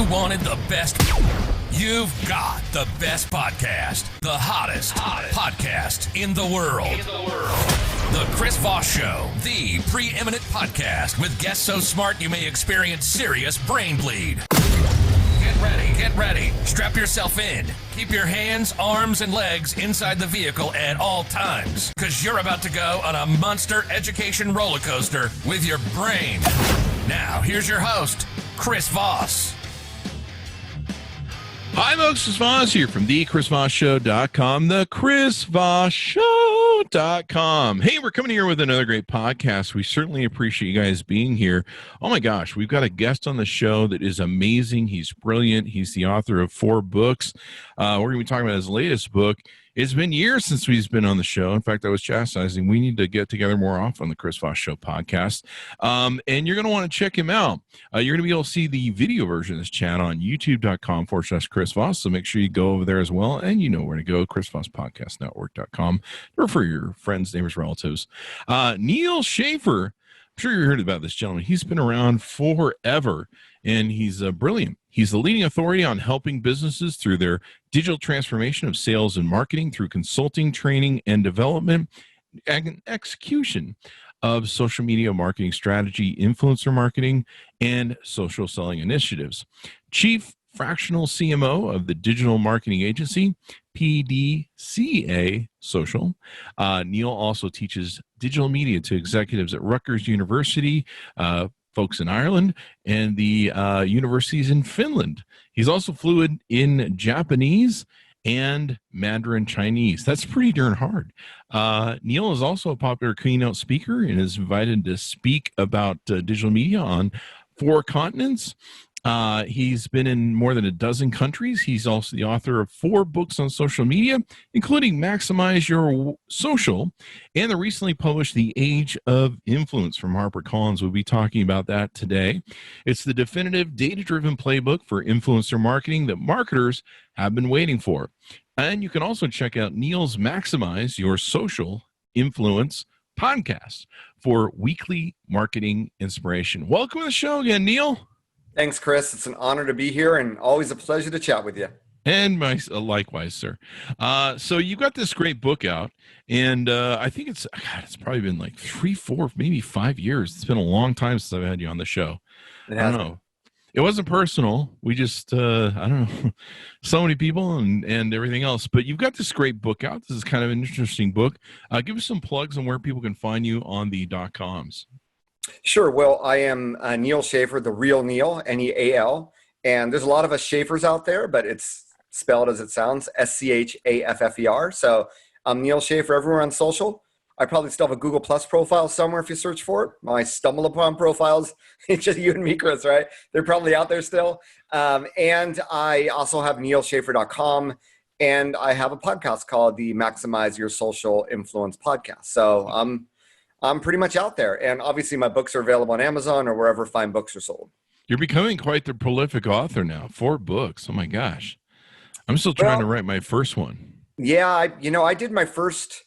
You wanted the best. You've got the best podcast. The hottest podcast in the world. The Chris Voss Show, the preeminent podcast with guests so smart you may experience serious brain bleed. Get ready. Strap yourself in. Keep your hands, arms, and legs inside the vehicle at all times, because you're about to go on a monster education roller coaster with your brain. Now, here's your host, Chris Voss. Hi, folks. Chris Voss here from thechrisvossshow.com, thechrisvossshow.com. Hey, we're coming here with another great podcast. We certainly appreciate you guys being here. Oh, my gosh. We've got a guest on the show that is amazing. He's brilliant. He's the author of 4 books. We're going to be talking about his latest book. It's been years since he's been on the show. In fact, I was chastising. We need to get together more often on the Chris Voss Show podcast. And you're going to want to check him out. You're going to be able to see the video version of this chat on youtube.com/Chris Voss. So make sure you go over there as well. And you know where to go, chrisvosspodcastnetwork.com, or for your friends, neighbors, relatives. Neal Schaffer. I'm sure you heard about this gentleman. He's been around forever, and he's brilliant. He's the leading authority on helping businesses through their digital transformation of sales and marketing through consulting, training, and development, and execution of social media marketing strategy, influencer marketing, and social selling initiatives. Chief Fractional CMO of the digital marketing agency, PDCA Social. Neal also teaches digital media to executives at Rutgers University, folks in Ireland, and the universities in Finland. He's also fluent in Japanese and Mandarin Chinese. That's pretty darn hard. Neal is also a popular keynote speaker and is invited to speak about digital media on 4 continents. He's been in more than a dozen countries. He's also the author of 4 books on social media, including Maximize Your Social and the recently published The Age of Influence from HarperCollins. We'll be talking about that today. It's the definitive data-driven playbook for influencer marketing that marketers have been waiting for. And you can also check out Neal's Maximize Your Social Influence podcast for weekly marketing inspiration. Welcome to the show again, Neal. Thanks, Chris. It's an honor to be here and always a pleasure to chat with you. And likewise, sir. So you got this great book out, and I think it's probably been like 3, 4, maybe 5 years. It's been a long time since I've had you on the show. I don't know. It wasn't personal. We just, I don't know, so many people and everything else. But you've got this great book out. This is kind of an interesting book. Give us some plugs on where people can find you on the .coms. Sure. Well, I am Neal Schaffer, the real Neal, Neal. And there's a lot of us Schaffers out there, but it's spelled as it sounds, Schaffer. So I'm Neal Schaffer everywhere on social. I probably still have a Google Plus profile somewhere if you search for it. My stumble upon profiles, it's just you and me, Chris, right? They're probably out there still. And I also have nealschaffer.com. And I have a podcast called the Maximize Your Social Influence podcast. So I'm pretty much out there. And obviously my books are available on Amazon or wherever fine books are sold. You're becoming quite the prolific author now. 4 books. Oh my gosh. I'm still trying to write my first one. Yeah. I did my first,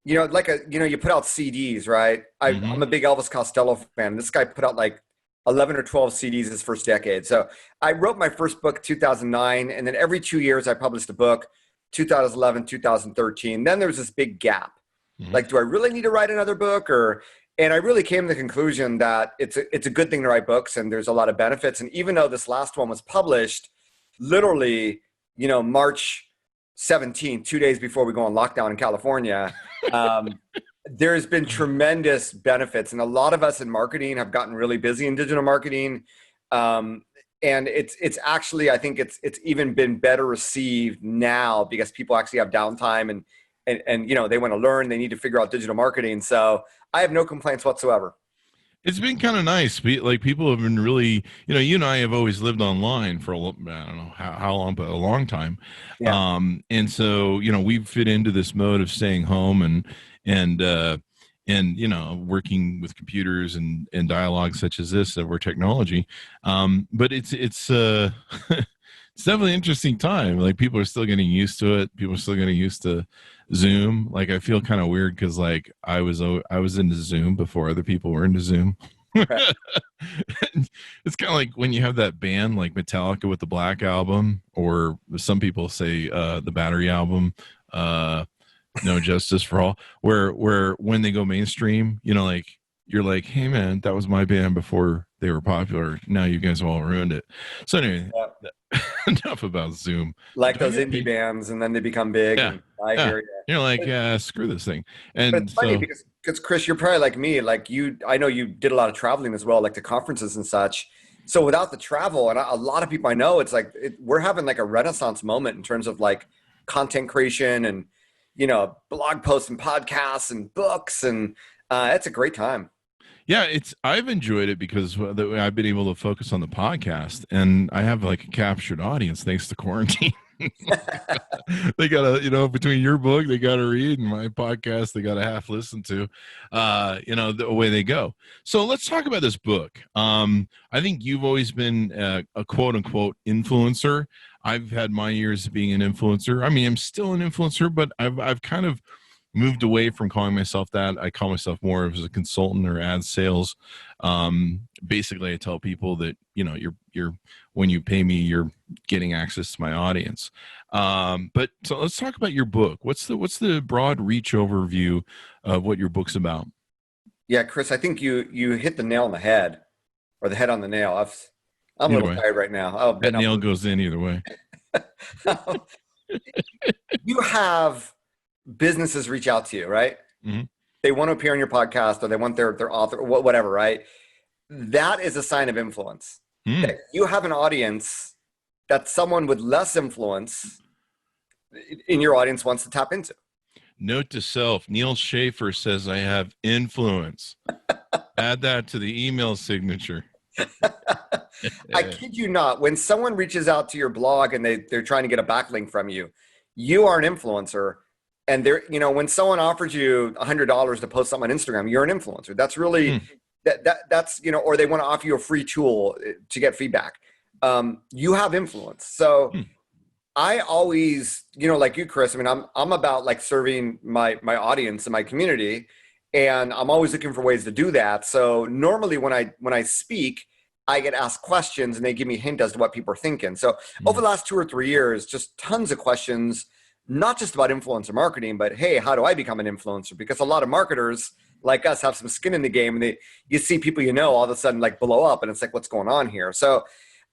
you put out CDs, right? I'm a big Elvis Costello fan. This guy put out like 11 or 12 CDs his first decade. So I wrote my first book 2009. And then every 2 years I published a book, 2011, 2013. Then there was this big gap. Like, do I really need to write another book? And I really came to the conclusion that it's a good thing to write books and there's a lot of benefits. And even though this last one was published literally, March 17th, 2 days before we go on lockdown in California, there's been tremendous benefits. And a lot of us in marketing have gotten really busy in digital marketing. And it's actually, I think it's even been better received now because people actually have downtime and they want to learn, they need to figure out digital marketing. So I have no complaints whatsoever. It's been kind of nice. Like, people have been really, you and I have always lived online for I don't know how long, but a long time. Yeah. And so, we fit into this mode of staying home and working with computers and dialogue such as this over technology. But it's it's definitely an interesting time. Like, people are still getting used to it. People are still getting used to Zoom. Like, I feel kind of weird because like I was into Zoom before other people were into Zoom. It's kind of like when you have that band like Metallica with the Black Album, or some people say the Battery album, No Justice for All, where when they go mainstream, like you're like, hey man, that was my band before they were popular. Now you guys all ruined it. So anyway, enough about Zoom. Like those indie bands, and then they become big. Yeah. And I hear you. You're like, yeah, screw this thing. And but it's funny because Chris, you're probably like me. Like I know you did a lot of traveling as well, like to conferences and such. So without the travel, and a lot of people I know, it's like we're having like a renaissance moment in terms of like content creation and blog posts and podcasts and books, and it's a great time. Yeah, I've enjoyed it because I've been able to focus on the podcast, and I have like a captured audience thanks to quarantine. They gotta, between your book, they gotta read, and my podcast, they gotta half listen to, the way they go. So let's talk about this book. I think you've always been a quote unquote influencer. I've had my years of being an influencer. I mean, I'm still an influencer, but I've kind of moved away from calling myself that. I call myself more as a consultant or ad sales. Basically, I tell people that you're when you pay me, you're getting access to my audience. But so let's talk about your book. What's the broad reach overview of what your book's about? Yeah, Chris, I think you hit the nail on the head, or the head on the nail. I'm a little tired right now. That nail goes in either way. You have businesses reach out to you, right? Mm-hmm. They want to appear on your podcast, or they want their author, whatever, right? That is a sign of influence. That you have an audience that someone with less influence in your audience wants to tap into. Note to self, Neal Schaffer says I have influence. Add that to the email signature. I kid you not. When someone reaches out to your blog and they're trying to get a backlink from you, you are an influencer. And when someone offers you $100 to post something on Instagram, you're an influencer. That's really that's or they want to offer you a free tool to get feedback. You have influence. So I always, like you, Chris, I mean, I'm about like serving my audience and my community, and I'm always looking for ways to do that. So normally when I speak, I get asked questions and they give me a hint as to what people are thinking. So over the last 2 or 3 years, just tons of questions, not just about influencer marketing, but hey, how do I become an influencer? Because a lot of marketers like us have some skin in the game, and you see people all of a sudden like blow up, and it's like, what's going on here? So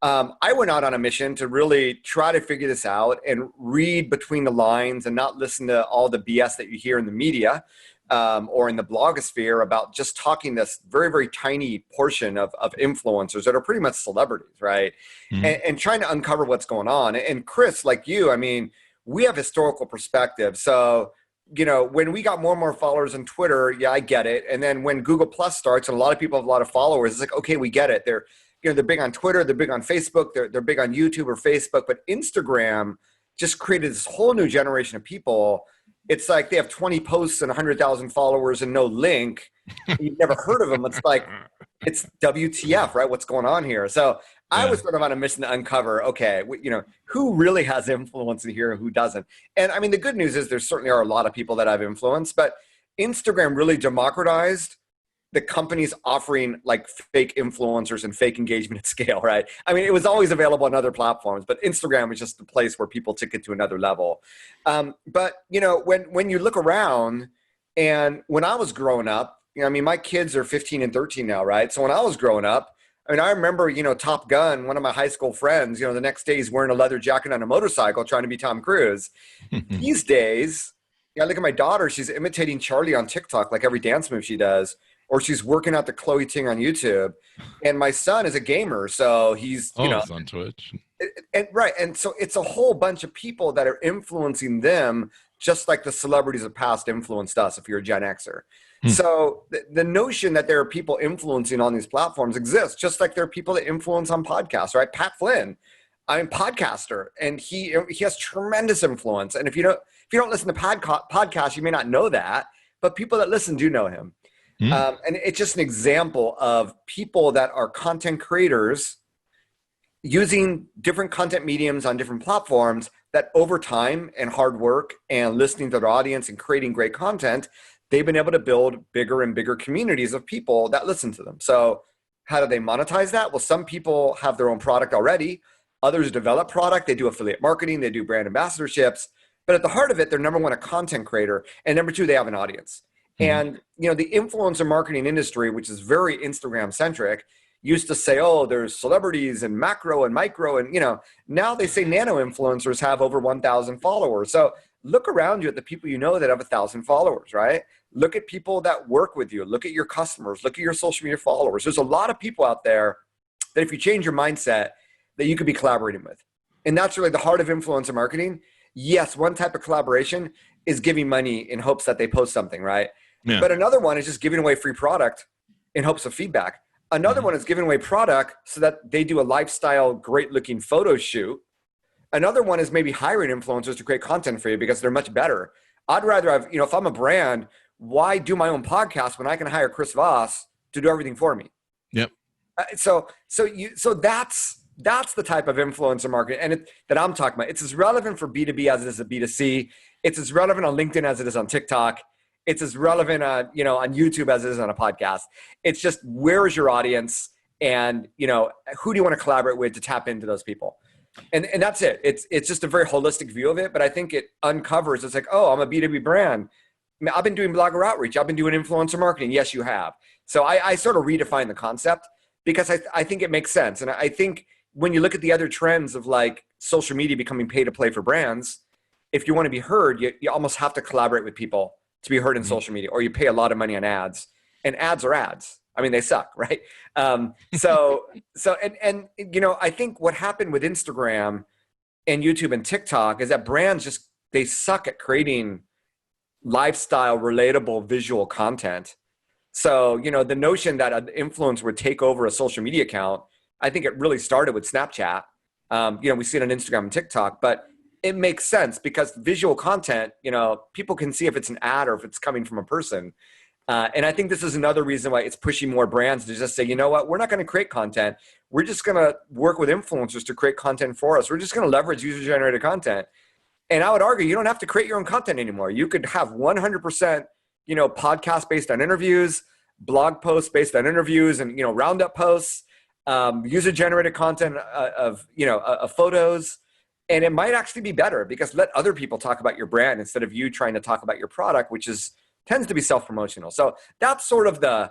I went out on a mission to really try to figure this out and read between the lines and not listen to all the BS that you hear in the media or in the blogosphere about just talking this very, very tiny portion of influencers that are pretty much celebrities, right? And trying to uncover what's going on. And Chris, like you, I mean, we have historical perspective. So, when we got more and more followers on Twitter, yeah, I get it. And then when Google Plus starts and a lot of people have a lot of followers, it's like, okay, we get it. They're big on Twitter, they're big on Facebook, they're big on YouTube or Facebook, but Instagram just created this whole new generation of people. It's like they have 20 posts and 100,000 followers and no link. You've never heard of them. It's like, it's WTF, right? What's going on here? So I was sort of on a mission to uncover, okay, who really has influence in here and who doesn't? And I mean, the good news is there certainly are a lot of people that have influence, but Instagram really democratized the companies offering like fake influencers and fake engagement at scale, right? I mean, it was always available on other platforms, but Instagram was just the place where people took it to another level. But when you look around, and when I was growing up, I mean, my kids are 15 and 13 now, right? So when I was growing up, I mean, I remember, Top Gun, one of my high school friends, the next day he's wearing a leather jacket on a motorcycle trying to be Tom Cruise. These days, I look at my daughter, she's imitating Charlie on TikTok, like every dance move she does, or she's working out the Chloe Ting on YouTube. And my son is a gamer, so he's, he's on Twitch. Right. And so it's a whole bunch of people that are influencing them, just like the celebrities of past influenced us, if you're a Gen Xer. So the notion that there are people influencing on these platforms exists, just like there are people that influence on podcasts, right? Pat Flynn, I'm a podcaster, and he has tremendous influence. And if you don't listen to podcasts, you may not know that, but people that listen do know him. And it's just an example of people that are content creators using different content mediums on different platforms that over time and hard work and listening to their audience and creating great content, they've been able to build bigger and bigger communities of people that listen to them. So How do they monetize that? Well, some people have their own product already. Others develop product. They do affiliate marketing. They do brand ambassadorships. But at the heart of it, they're number one, a content creator. And number two, they have an audience. And, the influencer marketing industry, which is very Instagram centric, used to say, oh, there's celebrities and macro and micro. And, now they say nano influencers have over 1,000 followers. So look around you at the people that have 1,000 followers, right? Look at people that work with you. Look at your customers. Look at your social media followers. There's a lot of people out there that if you change your mindset, that you could be collaborating with. And that's really the heart of influencer marketing. Yes, one type of collaboration is giving money in hopes that they post something, right? Yeah. But another one is just giving away free product in hopes of feedback. Another one is giving away product so that they do a lifestyle, great looking photo shoot. Another one is maybe hiring influencers to create content for you because they're much better. I'd rather have, if I'm a brand, why do my own podcast when I can hire Chris Voss to do everything for me? Yep. So that's the type of influencer marketing that I'm talking about. It's as relevant for B2B as it is a B2C. It's as relevant on LinkedIn as it is on TikTok. It's as relevant on YouTube as it is on a podcast. It's just, where is your audience, and who do you want to collaborate with to tap into those people? And that's it. It's just a very holistic view of it. But I think it uncovers, it's like, oh, I'm a B2B brand. I mean, I've been doing blogger outreach. I've been doing influencer marketing. Yes, you have. So I sort of redefine the concept because I think it makes sense. And I think when you look at the other trends of like social media becoming pay to play for brands, if you want to be heard, you almost have to collaborate with people to be heard in social media, or you pay a lot of money on ads, and ads are ads. I mean, they suck, right? I think what happened with Instagram and YouTube and TikTok is that brands they suck at creating lifestyle, relatable, visual content. So, the notion that an influencer would take over a social media account, I think it really started with Snapchat. We see it on Instagram and TikTok, but it makes sense because visual content, people can see if it's an ad or if it's coming from a person. And I think this is another reason why it's pushing more brands to just say, you know what, we're not going to create content. We're just going to work with influencers to create content for us. We're just going to leverage user-generated content. And I would argue you don't have to create your own content anymore. You could have 100%, podcast based on interviews, blog posts based on interviews, and, roundup posts, user-generated content of photos. And it might actually be better because let other people talk about your brand instead of you trying to talk about your product, which tends to be self-promotional. So that's sort of the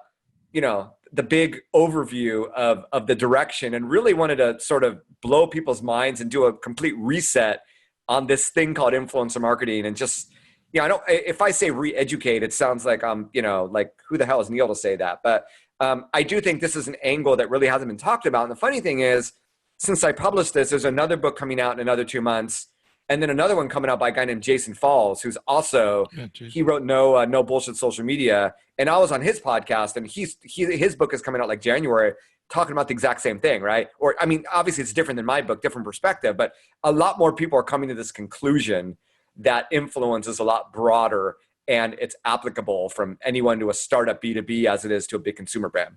big overview of the direction, and really wanted to sort of blow people's minds and do a complete reset on this thing called influencer marketing. And just, if I say re-educate, it sounds like like who the hell is Neal to say that? But I do think this is an angle that really hasn't been talked about. And the funny thing is, since I published this, there's another book coming out in another 2 months, and then another one coming out by a guy named Jason Falls, who's also, he wrote No Bullshit Social Media, and I was on his podcast, and his book is coming out like January, talking about the exact same thing, right? Or, I mean, obviously it's different than my book, different perspective, but a lot more people are coming to this conclusion that influence is a lot broader and it's applicable from anyone to a startup B2B as it is to a big consumer brand.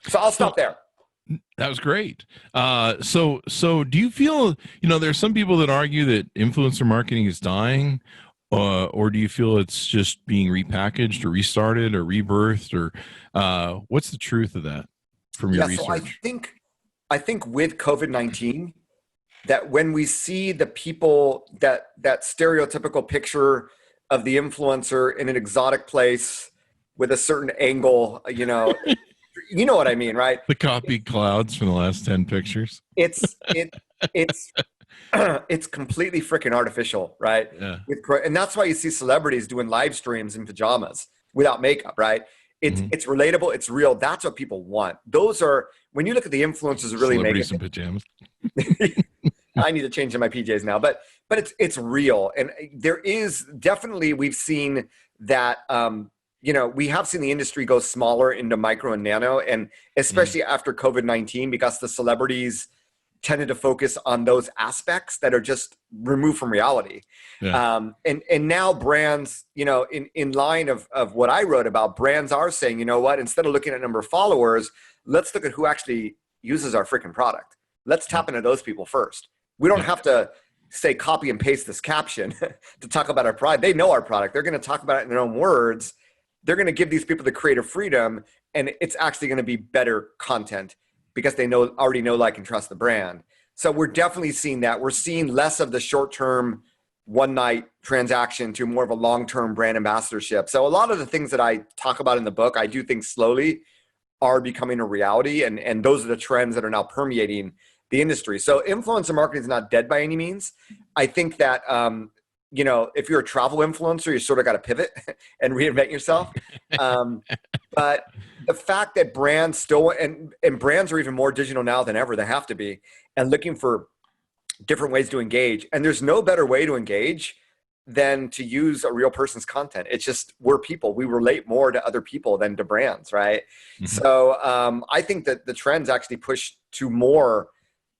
So I'll stop there. That was great. So do you feel, there's some people that argue that influencer marketing is dying, or do you feel it's just being repackaged or restarted or rebirthed, or what's the truth of that from your research? So I think with COVID-19, that when we see the people that stereotypical picture of the influencer in an exotic place with a certain angle, you know what I mean, right? The copied clouds from the last 10 pictures. It's completely freaking artificial, right? Yeah. And that's why you see celebrities doing live streams in pajamas without makeup, right? It's relatable, it's real. That's what people want. Those are, when you look at the influencers really celebrities in pajamas. I need to change my PJs now, but it's real. And there is definitely, we've seen that, we have seen the industry go smaller into micro and nano, and especially after COVID-19, because the celebrities tended to focus on those aspects that are just removed from reality. Yeah. And now brands, in line of what I wrote about, brands are saying, you know what, instead of looking at number of followers, let's look at who actually uses our freaking product. Let's tap into those people first. We don't have to say copy and paste this caption to talk about our product. They know our product. They're going to talk about it in their own words. They're going to give these people the creative freedom, and it's actually going to be better content because they already know, like, and trust the brand. So we're definitely seeing that. We're seeing less of the short-term one-night transaction to more of a long-term brand ambassadorship. So a lot of the things that I talk about in the book, I do think slowly are becoming a reality. And those are the trends that are now permeating the industry. So influencer marketing is not dead by any means. I think that, if you're a travel influencer, you sort of got to pivot and reinvent yourself. But the fact that brands still, and brands are even more digital now than ever, they have to be, and looking for different ways to engage. And there's no better way to engage than to use a real person's content. It's just, we're people. We relate more to other people than to brands, right? Mm-hmm. So I think that the trends actually push to more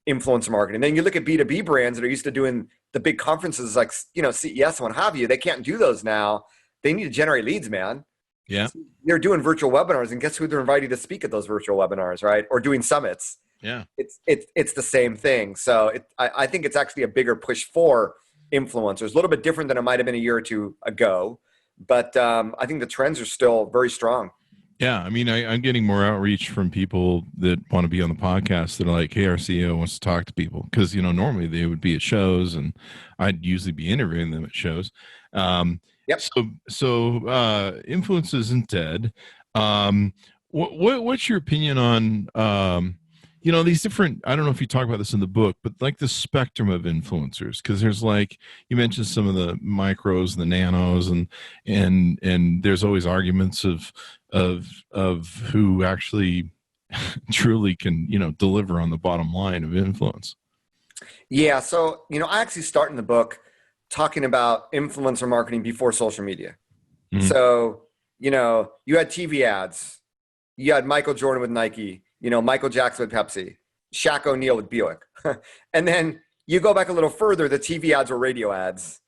influencer marketing. And then you look at B2B brands that are used to doing the big conferences like, CES and what have you. They can't do those now. They need to generate leads, man. Yeah. So they're doing virtual webinars, and guess who they're inviting to speak at those virtual webinars, right? Or doing summits. Yeah. It's the same thing. So I think it's actually a bigger push for influencers, a little bit different than it might have been a year or two ago. But I think the trends are still very strong. Yeah. I mean, I'm getting more outreach from people that want to be on the podcast that are like, hey, our CEO wants to talk to people. Because, normally they would be at shows and I'd usually be interviewing them at shows. Yep. So influence isn't dead. What's your opinion on, these different, I don't know if you talk about this in the book, but like the spectrum of influencers, because there's like, you mentioned some of the micros and the nanos, and there's always arguments of who actually truly can, deliver on the bottom line of influence. Yeah. So, I actually start in the book talking about influencer marketing before social media. Mm-hmm. So, you had TV ads, you had Michael Jordan with Nike, Michael Jackson with Pepsi, Shaq O'Neal with Buick. And then you go back a little further, the TV ads were radio ads.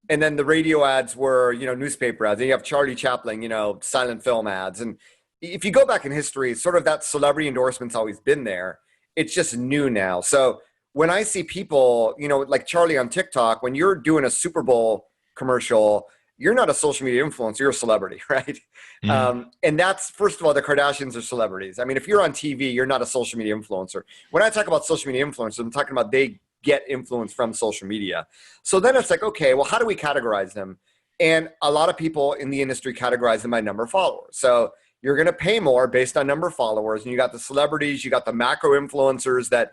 And then the radio ads were, newspaper ads. And you have Charlie Chaplin, silent film ads. And if you go back in history, sort of that celebrity endorsement's always been there. It's just new now. So when I see people, like Charlie on TikTok, when you're doing a Super Bowl commercial, you're not a social media influencer, you're a celebrity, right? Mm-hmm. And that's, first of all, the Kardashians are celebrities. I mean, if you're on TV, you're not a social media influencer. When I talk about social media influencers, I'm talking about they get influence from social media. So then it's like, okay, well, how do we categorize them? And a lot of people in the industry categorize them by number of followers. So you're going to pay more based on number of followers. And you got the celebrities, you got the macro influencers that,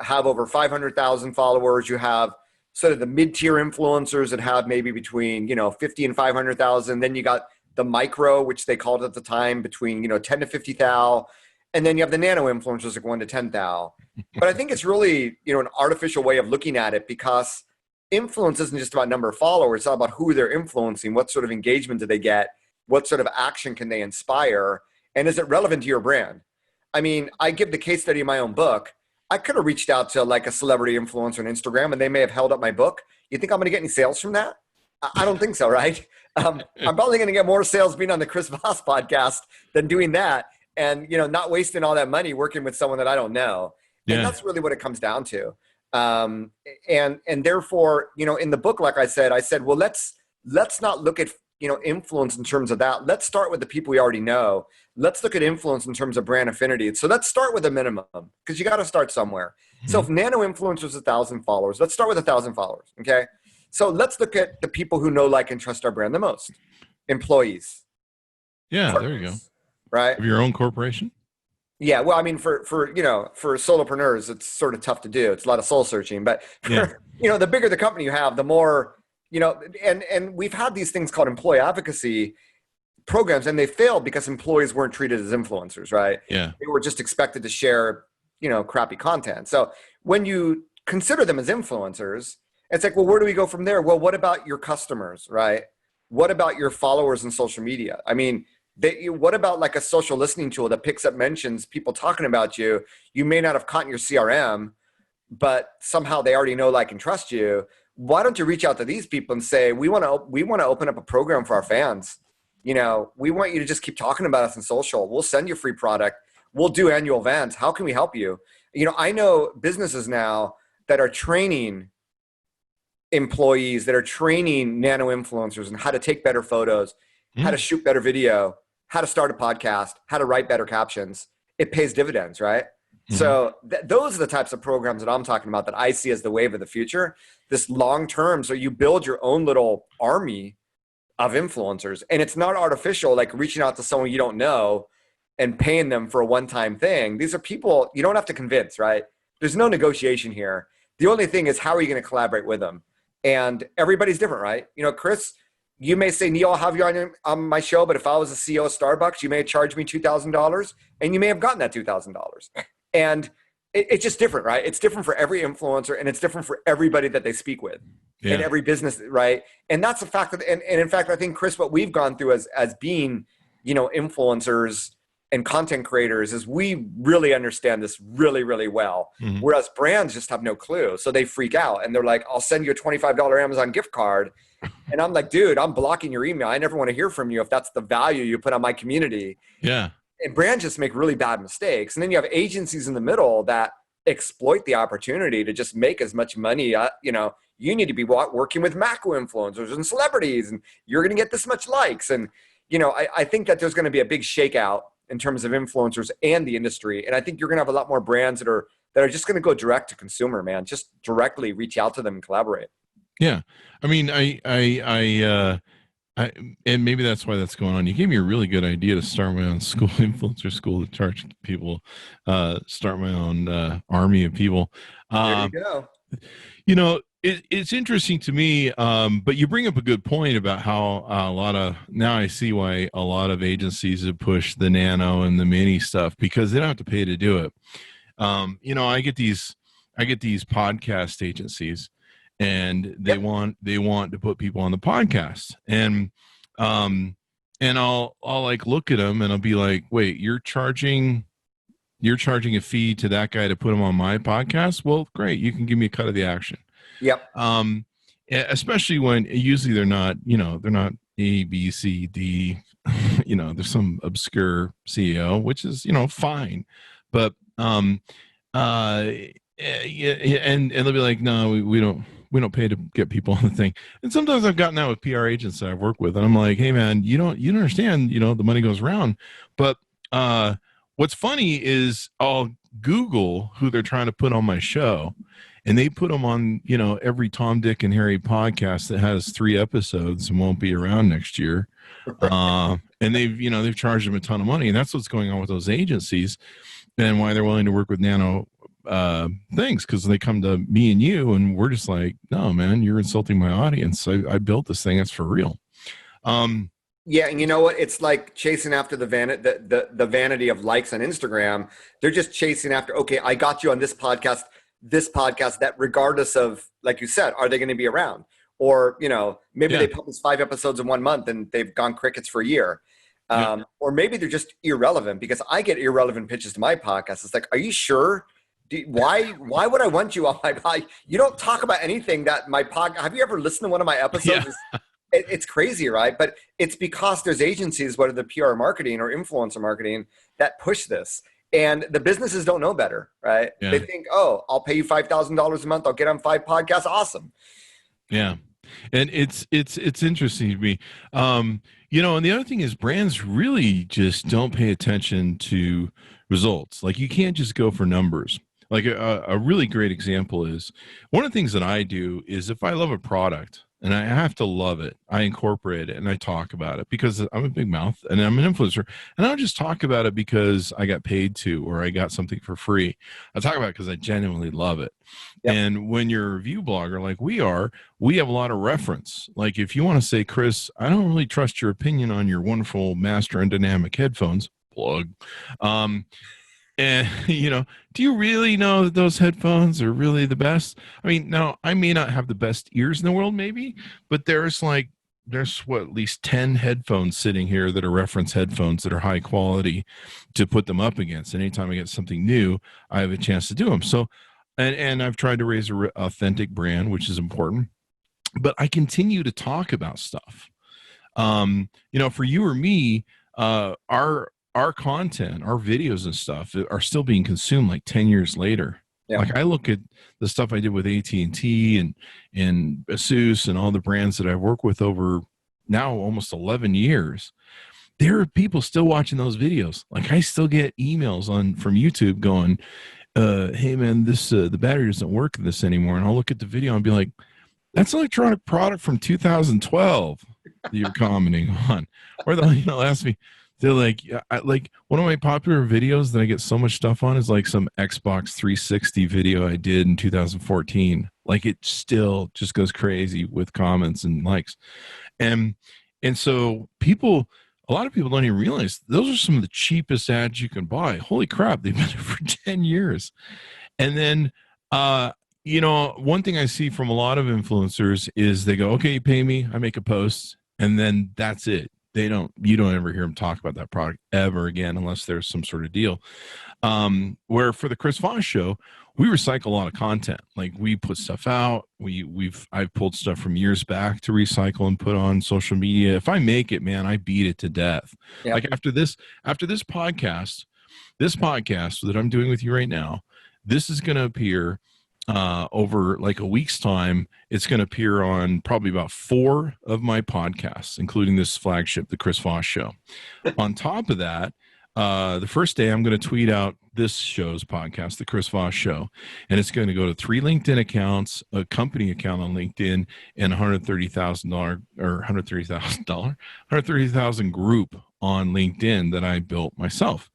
have over 500,000 followers. You have sort of the mid-tier influencers that have maybe between, 50 and 500,000. Then you got the micro, which they called at the time, between, 10 to 50,000. And then you have the nano influencers that go into 10,000. But I think it's really, an artificial way of looking at it, because influence isn't just about number of followers. It's all about who they're influencing. What sort of engagement do they get? What sort of action can they inspire? And is it relevant to your brand? I mean, I give the case study in my own book. I could have reached out to like a celebrity influencer on Instagram and they may have held up my book. You think I'm going to get any sales from that? I don't think so, right? I'm probably going to get more sales being on the Chris Voss podcast than doing that. And, not wasting all that money working with someone that I don't know. Yeah. And that's really what it comes down to. And therefore, in the book, like I said, well, let's not look at, influence in terms of that. Let's start with the people we already know. Let's look at influence in terms of brand affinity. So let's start with a minimum, because you got to start somewhere. Mm-hmm. So if nano influencers 1,000 followers, let's start with 1,000 followers. Okay. So let's look at the people who know, like, and trust our brand the most. Employees. Yeah. Partners, there you go. Right. Of your own corporation. Yeah. Well, I mean, for solopreneurs, it's sort of tough to do. It's a lot of soul searching, but for, the bigger the company you have, the more, and we've had these things called employee advocacy programs, and they failed because employees weren't treated as influencers, right? Yeah. They were just expected to share, crappy content. So when you consider them as influencers, it's like, well, where do we go from there? Well, what about your customers, right? What about your followers in social media? I mean, what about like a social listening tool that picks up mentions, people talking about you? You may not have caught in your CRM, but somehow they already know, like, and trust you. Why don't you reach out to these people and say, we want to open up a program for our fans. We want you to just keep talking about us in social. We'll send you free product. We'll do annual events. How can we help you? I know businesses now that are training employees, that are training nano influencers on how to take better photos, how to shoot better video, how to start a podcast, how to write better captions. It pays dividends, right? So those are the types of programs that I'm talking about that I see as the wave of the future. This long term, so you build your own little army of influencers, and it's not artificial, like reaching out to someone you don't know and paying them for a one-time thing. These are people you don't have to convince, right? There's no negotiation here. The only thing is, how are you going to collaborate with them? And everybody's different, right? You know, Chris, you may say, Neal, I'll have you on my show, but if I was a CEO of Starbucks, you may have charged me $2,000, and you may have gotten that $2,000. And it's just different, right? It's different for every influencer, and it's different for everybody that they speak with in every business, right? And that's a fact that, and in fact, I think, Chris, what we've gone through as being, you know, influencers and content creators is we really understand this really, really well. Whereas brands just have no clue. So they freak out and they're like, I'll send you a $25 Amazon gift card. And I'm like, dude, I'm blocking your email. I never want to hear from you if that's the value you put on my community. Yeah. And brands just make really bad mistakes. And then you have agencies in the middle that exploit the opportunity to just make as much money. You know, you need to be working with macro influencers and celebrities, and you're going to get this much likes. And, you know, I think that there's going to be a big shakeout in terms of influencers and the industry. And I think you're going to have a lot more brands that are just going to go direct to consumer, man. Just directly reach out to them and collaborate. Yeah. I mean, I and maybe that's why that's going on. You gave me a really good idea to start my own school, influencer school, to charge people, start my own army of people. There you go. You know, it's interesting to me, but you bring up a good point about how now I see why a lot of agencies have pushed the nano and the mini stuff, because they don't have to pay to do it. You know, I get these podcast agencies, and they want to put people on the podcast, and I'll like look at them and I'll be like, wait, you're charging a fee to that guy to put him on my podcast? Well, great, you can give me a cut of the action. Yep. Especially when usually they're not A, B, C, D, you know, there's some obscure CEO, which is, you know, fine. But, and they'll be like, no, we don't pay to get people on the thing. And sometimes I've gotten that with PR agents that I've worked with, and I'm like, hey man, you don't understand, you know, the money goes around. But, what's funny is I'll Google who they're trying to put on my show, and they put them on, you know, every Tom, Dick, and Harry podcast that has 3 episodes and won't be around next year. And they've charged them a ton of money. And that's what's going on with those agencies, and why they're willing to work with nano things, because they come to me and you, and we're just like, no, man, you're insulting my audience. I built this thing. It's for real. Yeah, and you know what? It's like chasing after the vanity of likes on Instagram. They're just chasing after, okay, I got you on this podcast, that regardless of, like you said, are they going to be around? Or, you know, maybe they publish 5 episodes in 1 month and they've gone crickets for a year. Or maybe they're just irrelevant, because I get irrelevant pitches to my podcast. It's like, are you sure? Why would I want you on my podcast? You don't talk about anything that my podcast. Have you ever listened to one of my episodes? Yeah. It's crazy, right? But it's because there's agencies, whether the PR marketing or influencer marketing, that push this. And the businesses don't know better, right? Yeah. They think, oh, I'll pay you $5,000 a month. I'll get on 5 podcasts. Awesome. Yeah. And it's interesting to me. You know, and the other thing is, brands really just don't pay attention to results. Like, you can't just go for numbers. Like a really great example is, one of the things that I do is, if I love a product and I have to love it, I incorporate it and I talk about it, because I'm a big mouth and I'm an influencer, and I don't just talk about it because I got paid to, or I got something for free. I talk about it because I genuinely love it. Yep. And when you're a review blogger like we have a lot of reference. Like, if you want to say, Chris, I don't really trust your opinion on your wonderful Master and Dynamic headphones, plug. And, you know, do you really know that those headphones are really the best? I mean, now, I may not have the best ears in the world, maybe, but there's at least 10 headphones sitting here that are reference headphones that are high quality to put them up against. And anytime I get something new, I have a chance to do them. So, and I've tried to raise an authentic brand, which is important, but I continue to talk about stuff. You know, for you or me, our content, our videos and stuff are still being consumed like 10 years later. Yeah. Like, I look at the stuff I did with AT&T and Asus and all the brands that I've worked with over now almost 11 years. there are people still watching those videos. Like I still get emails from YouTube going, hey man, this the battery doesn't work in this anymore. And I'll look at the video and be like, that's an electronic product from 2012 that you're commenting on. Or they'll ask me, they're like, like one of my popular videos that I get so much stuff on is like some Xbox 360 video I did in 2014. Like it still just goes crazy with comments and likes. And so a lot of people don't even realize those are some of the cheapest ads you can buy. Holy crap, they've been there for 10 years. And then, one thing I see from a lot of influencers is they go, okay, you pay me, I make a post, and then that's it. You don't ever hear them talk about that product ever again unless there's some sort of deal. Where for the Chris Voss Show, we recycle a lot of content. Like we put stuff out. I've pulled stuff from years back to recycle and put on social media. If I make it, man, I beat it to death. Yep. Like after this podcast that I'm doing with you right now, this is going to appear over like a week's time. It's going to appear on probably about 4 of my podcasts, including this flagship, the Chris Voss Show. On top of that, the first day I'm going to tweet out this show's podcast, the Chris Voss Show, and it's going to go to 3 LinkedIn accounts, a company account on LinkedIn, and $130,000 group on LinkedIn that I built myself.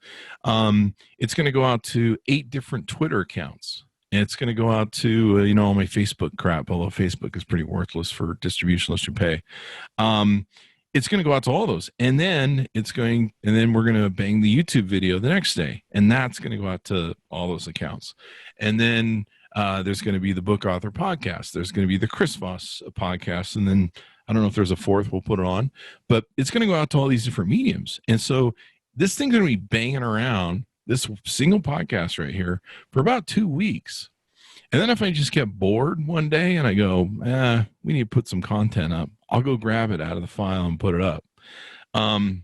It's going to go out to 8 different Twitter accounts. And it's going to go out to, all my Facebook crap, although Facebook is pretty worthless for distribution unless you pay. It's going to go out to all those. And then we're going to bang the YouTube video the next day. And that's going to go out to all those accounts. And then there's going to be the Book Author Podcast. There's going to be the Chris Voss Podcast. And then I don't know if there's a 4th, we'll put it on. But it's going to go out to all these different mediums. And so this thing's going to be banging around, this single podcast right here, for about 2 weeks. And then if I just get bored one day and I go, we need to put some content up, I'll go grab it out of the file and put it up. And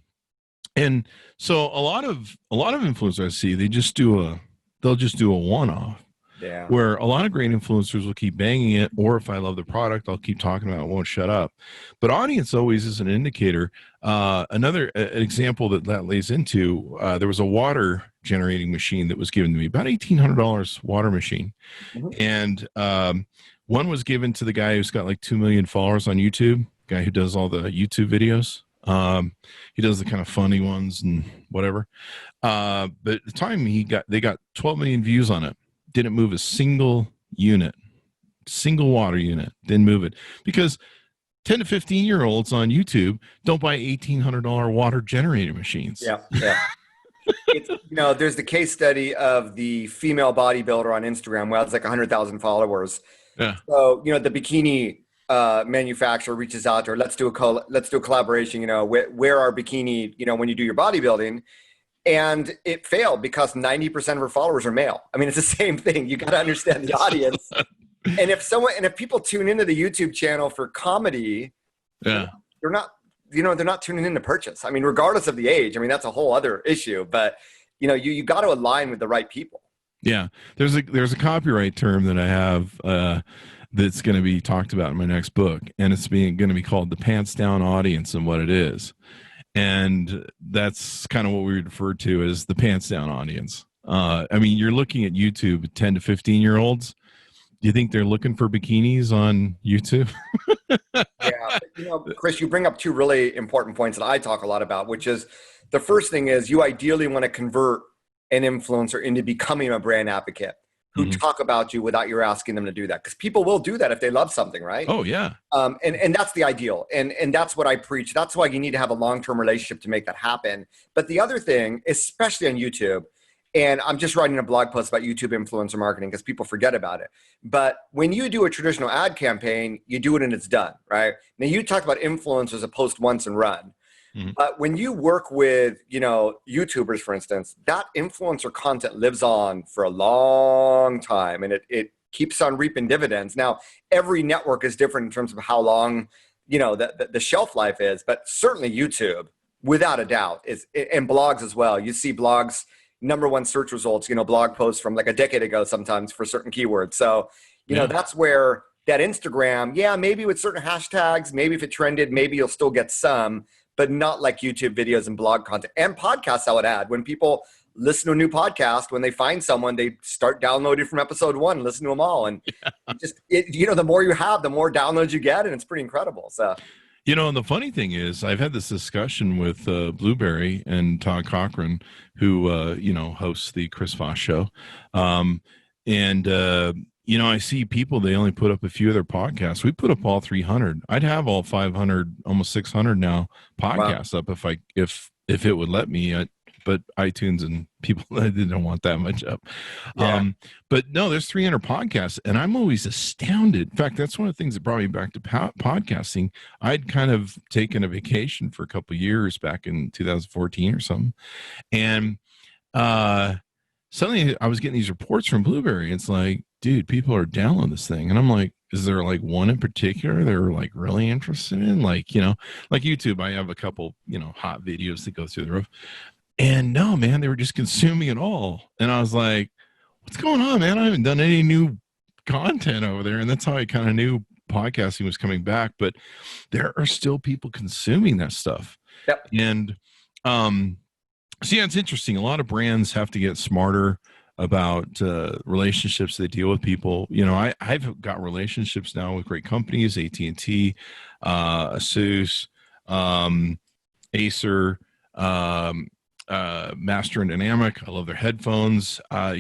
so a lot of influencers I see, they'll just do a one-off. Yeah. Where a lot of great influencers will keep banging it, or if I love the product, I'll keep talking about it, won't shut up. But audience always is an indicator. Another example that lays into, there was a water generating machine that was given to me, about $1,800 water machine. Mm-hmm. And one was given to the guy who's got like 2 million followers on YouTube, guy who does all the YouTube videos. He does the kind of funny ones and whatever. But at the time they got 12 million views on it. Didn't move a single water unit, didn't move it, because 10 to 15-year-olds on YouTube don't buy $1,800 water generator machines. Yeah. It's, there's the case study of the female bodybuilder on Instagram who has like 100,000 followers. Yeah. So, the bikini manufacturer reaches out to her, let's do a collaboration, wear our bikini, when you do your bodybuilding. And it failed because 90% of her followers are male. I mean, it's the same thing. You got to understand the audience. And if people tune into the YouTube channel for comedy, they're not tuning in to purchase. I mean, regardless of the age. I mean, that's a whole other issue. But you got to align with the right people. Yeah, there's a copyright term that I have that's going to be talked about in my next book, and it's going to be called the pants down audience and what it is. And that's kind of what we refer to as the pants down audience. I mean, you're looking at YouTube, 10 to 15-year-olds. Do you think they're looking for bikinis on YouTube? Yeah. Chris, you bring up 2 really important points that I talk a lot about, which is the first thing is you ideally want to convert an influencer into becoming a brand advocate who talk about you without you asking them to do that. Because people will do that if they love something, right? Oh, yeah. And that's the ideal. And that's what I preach. That's why you need to have a long-term relationship to make that happen. But the other thing, especially on YouTube, and I'm just writing a blog post about YouTube influencer marketing because people forget about it. But when you do a traditional ad campaign, you do it and it's done, right? Now, you talked about influencers, a post once and run. But when you work with, YouTubers, for instance, that influencer content lives on for a long time, and it keeps on reaping dividends. Now, every network is different in terms of how long, the shelf life is, but certainly YouTube, without a doubt, and blogs as well. You see blogs, #1 search results, blog posts from like a decade ago sometimes for certain keywords. So, that's where that Instagram, maybe with certain hashtags, maybe if it trended, maybe you'll still get some. but not like YouTube videos and blog content and podcasts. I would add, when people listen to a new podcast, when they find someone, they start downloading from episode 1, listen to them all. And the more you have, the more downloads you get. And it's pretty incredible. So, and the funny thing is, I've had this discussion with Blueberry and Todd Cochran, who, hosts the Chris Voss Show. I see people, they only put up a few of their podcasts. We put up all 300. I'd have all 500, almost 600 now podcasts up if it would let me. But iTunes and people didn't want that much up. Yeah. But no, there's 300 podcasts, and I'm always astounded. In fact, that's one of the things that brought me back to podcasting. I'd kind of taken a vacation for a couple of years back in 2014 or something, and suddenly I was getting these reports from Blueberry. It's like, dude, people are downloading this thing, and I'm like, is there like one in particular they're like really interested in? Like YouTube, I have a couple hot videos that go through the roof. And no, man, they were just consuming it all. And I was like, what's going on, man? I haven't done any new content over there. And that's how I kind of knew podcasting was coming back. But there are still people consuming that stuff. Yep. And it's interesting. A lot of brands have to get smarter about relationships they deal with people. I've got relationships now with great companies, AT&T, Asus, Acer, Master and Dynamic. I love their headphones. I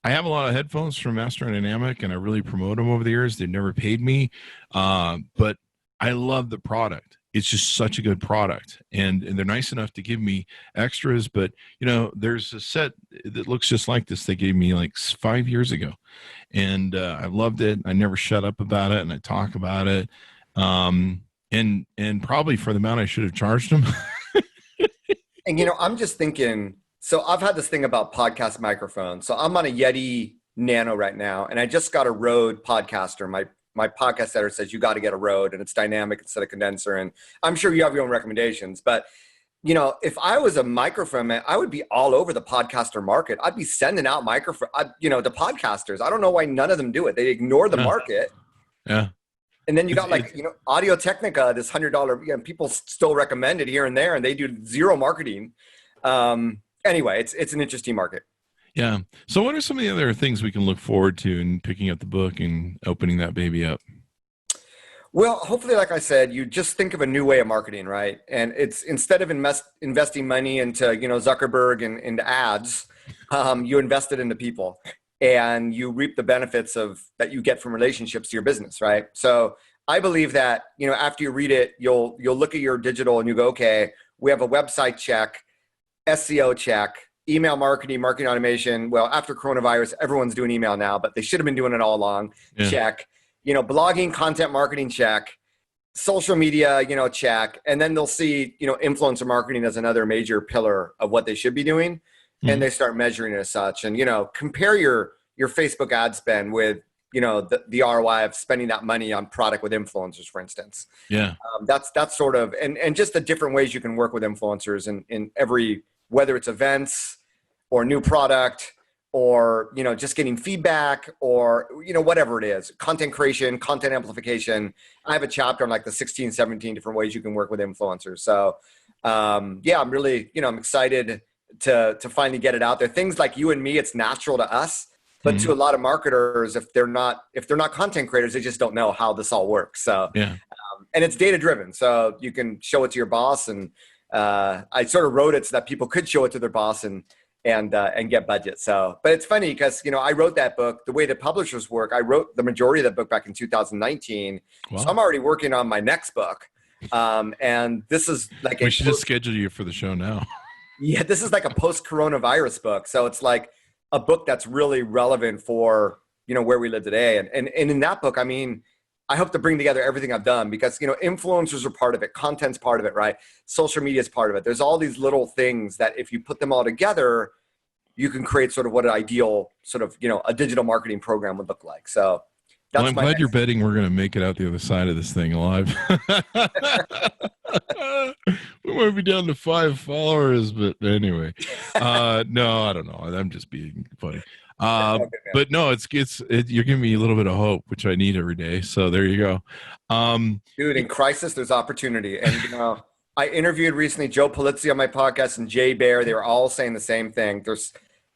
have a lot of headphones from Master and Dynamic, and I really promote them over the years. They've never paid me, but I love the product. It's just such a good product, and they're nice enough to give me extras. But there's a set that looks just like this they gave me like 5 years ago, and I loved it. I never shut up about it, and I talk about it, and probably for the amount I should have charged them. And, I'm just thinking, so I've had this thing about podcast microphones. So I'm on a Yeti Nano right now, and I just got a Rode Podcaster. My podcast editor says you got to get a Rode, and it's dynamic instead of condenser. And I'm sure you have your own recommendations. But, if I was a microphone man, I would be all over the podcaster market. I'd be sending out microphone, to podcasters. I don't know why none of them do it. They ignore the market. Yeah. And then you got Audio Technica, this $100, people still recommend it here and there, and they do zero marketing. Anyway, it's an interesting market. Yeah. So what are some of the other things we can look forward to in picking up the book and opening that baby up? Well, hopefully, like I said, you just think of a new way of marketing, right? And it's instead of investing money into, Zuckerberg and into ads, you invest it into people. And you reap the benefits that you get from relationships to your business, right? So I believe that, after you read it, you'll look at your digital and you go, okay, we have a website check, SEO check, email marketing, marketing automation. Well, after coronavirus, everyone's doing email now, but they should have been doing it all along. Yeah. Check, blogging, content marketing, check, social media, check. And then they'll see, influencer marketing as another major pillar of what they should be doing. And they start measuring it as such. And, compare your Facebook ad spend with, the ROI of spending that money on product with influencers, for instance. Yeah. That's sort of, and just the different ways you can work with influencers in every, whether it's events or new product or, just getting feedback or, whatever it is, content creation, content amplification. I have a chapter on like the 16, 17 different ways you can work with influencers. So, I'm really, I'm excited to finally get it out there. Things like you and me, it's natural to us, but to a lot of marketers, if they're not content creators, they just don't know how this all works. So, and it's data driven. So you can show it to your boss. And I sort of wrote it so that people could show it to their boss and get budget. So, but it's funny because, I wrote that book, the way the publishers work, I wrote the majority of the book back in 2019. Wow. So I'm already working on my next book. And this is like, we should just schedule you for the show now. Yeah, this is like a post-coronavirus book. So it's like a book that's really relevant for, where we live today. And in that book, I hope to bring together everything I've done because, influencers are part of it. Content's part of it, right? Social media is part of it. There's all these little things that if you put them all together, you can create sort of what an ideal sort of, a digital marketing program would look like. So that's I'm glad you're betting we're going to make it out the other side of this thing alive. We might be down to 5 followers, but anyway, no, I don't know. I'm just being funny. But no, it's you're giving me a little bit of hope, which I need every day. So there you go. Dude, in crisis, there's opportunity. And, I interviewed recently Joe Pulitzer on my podcast and Jay Baer. They were all saying the same thing. There's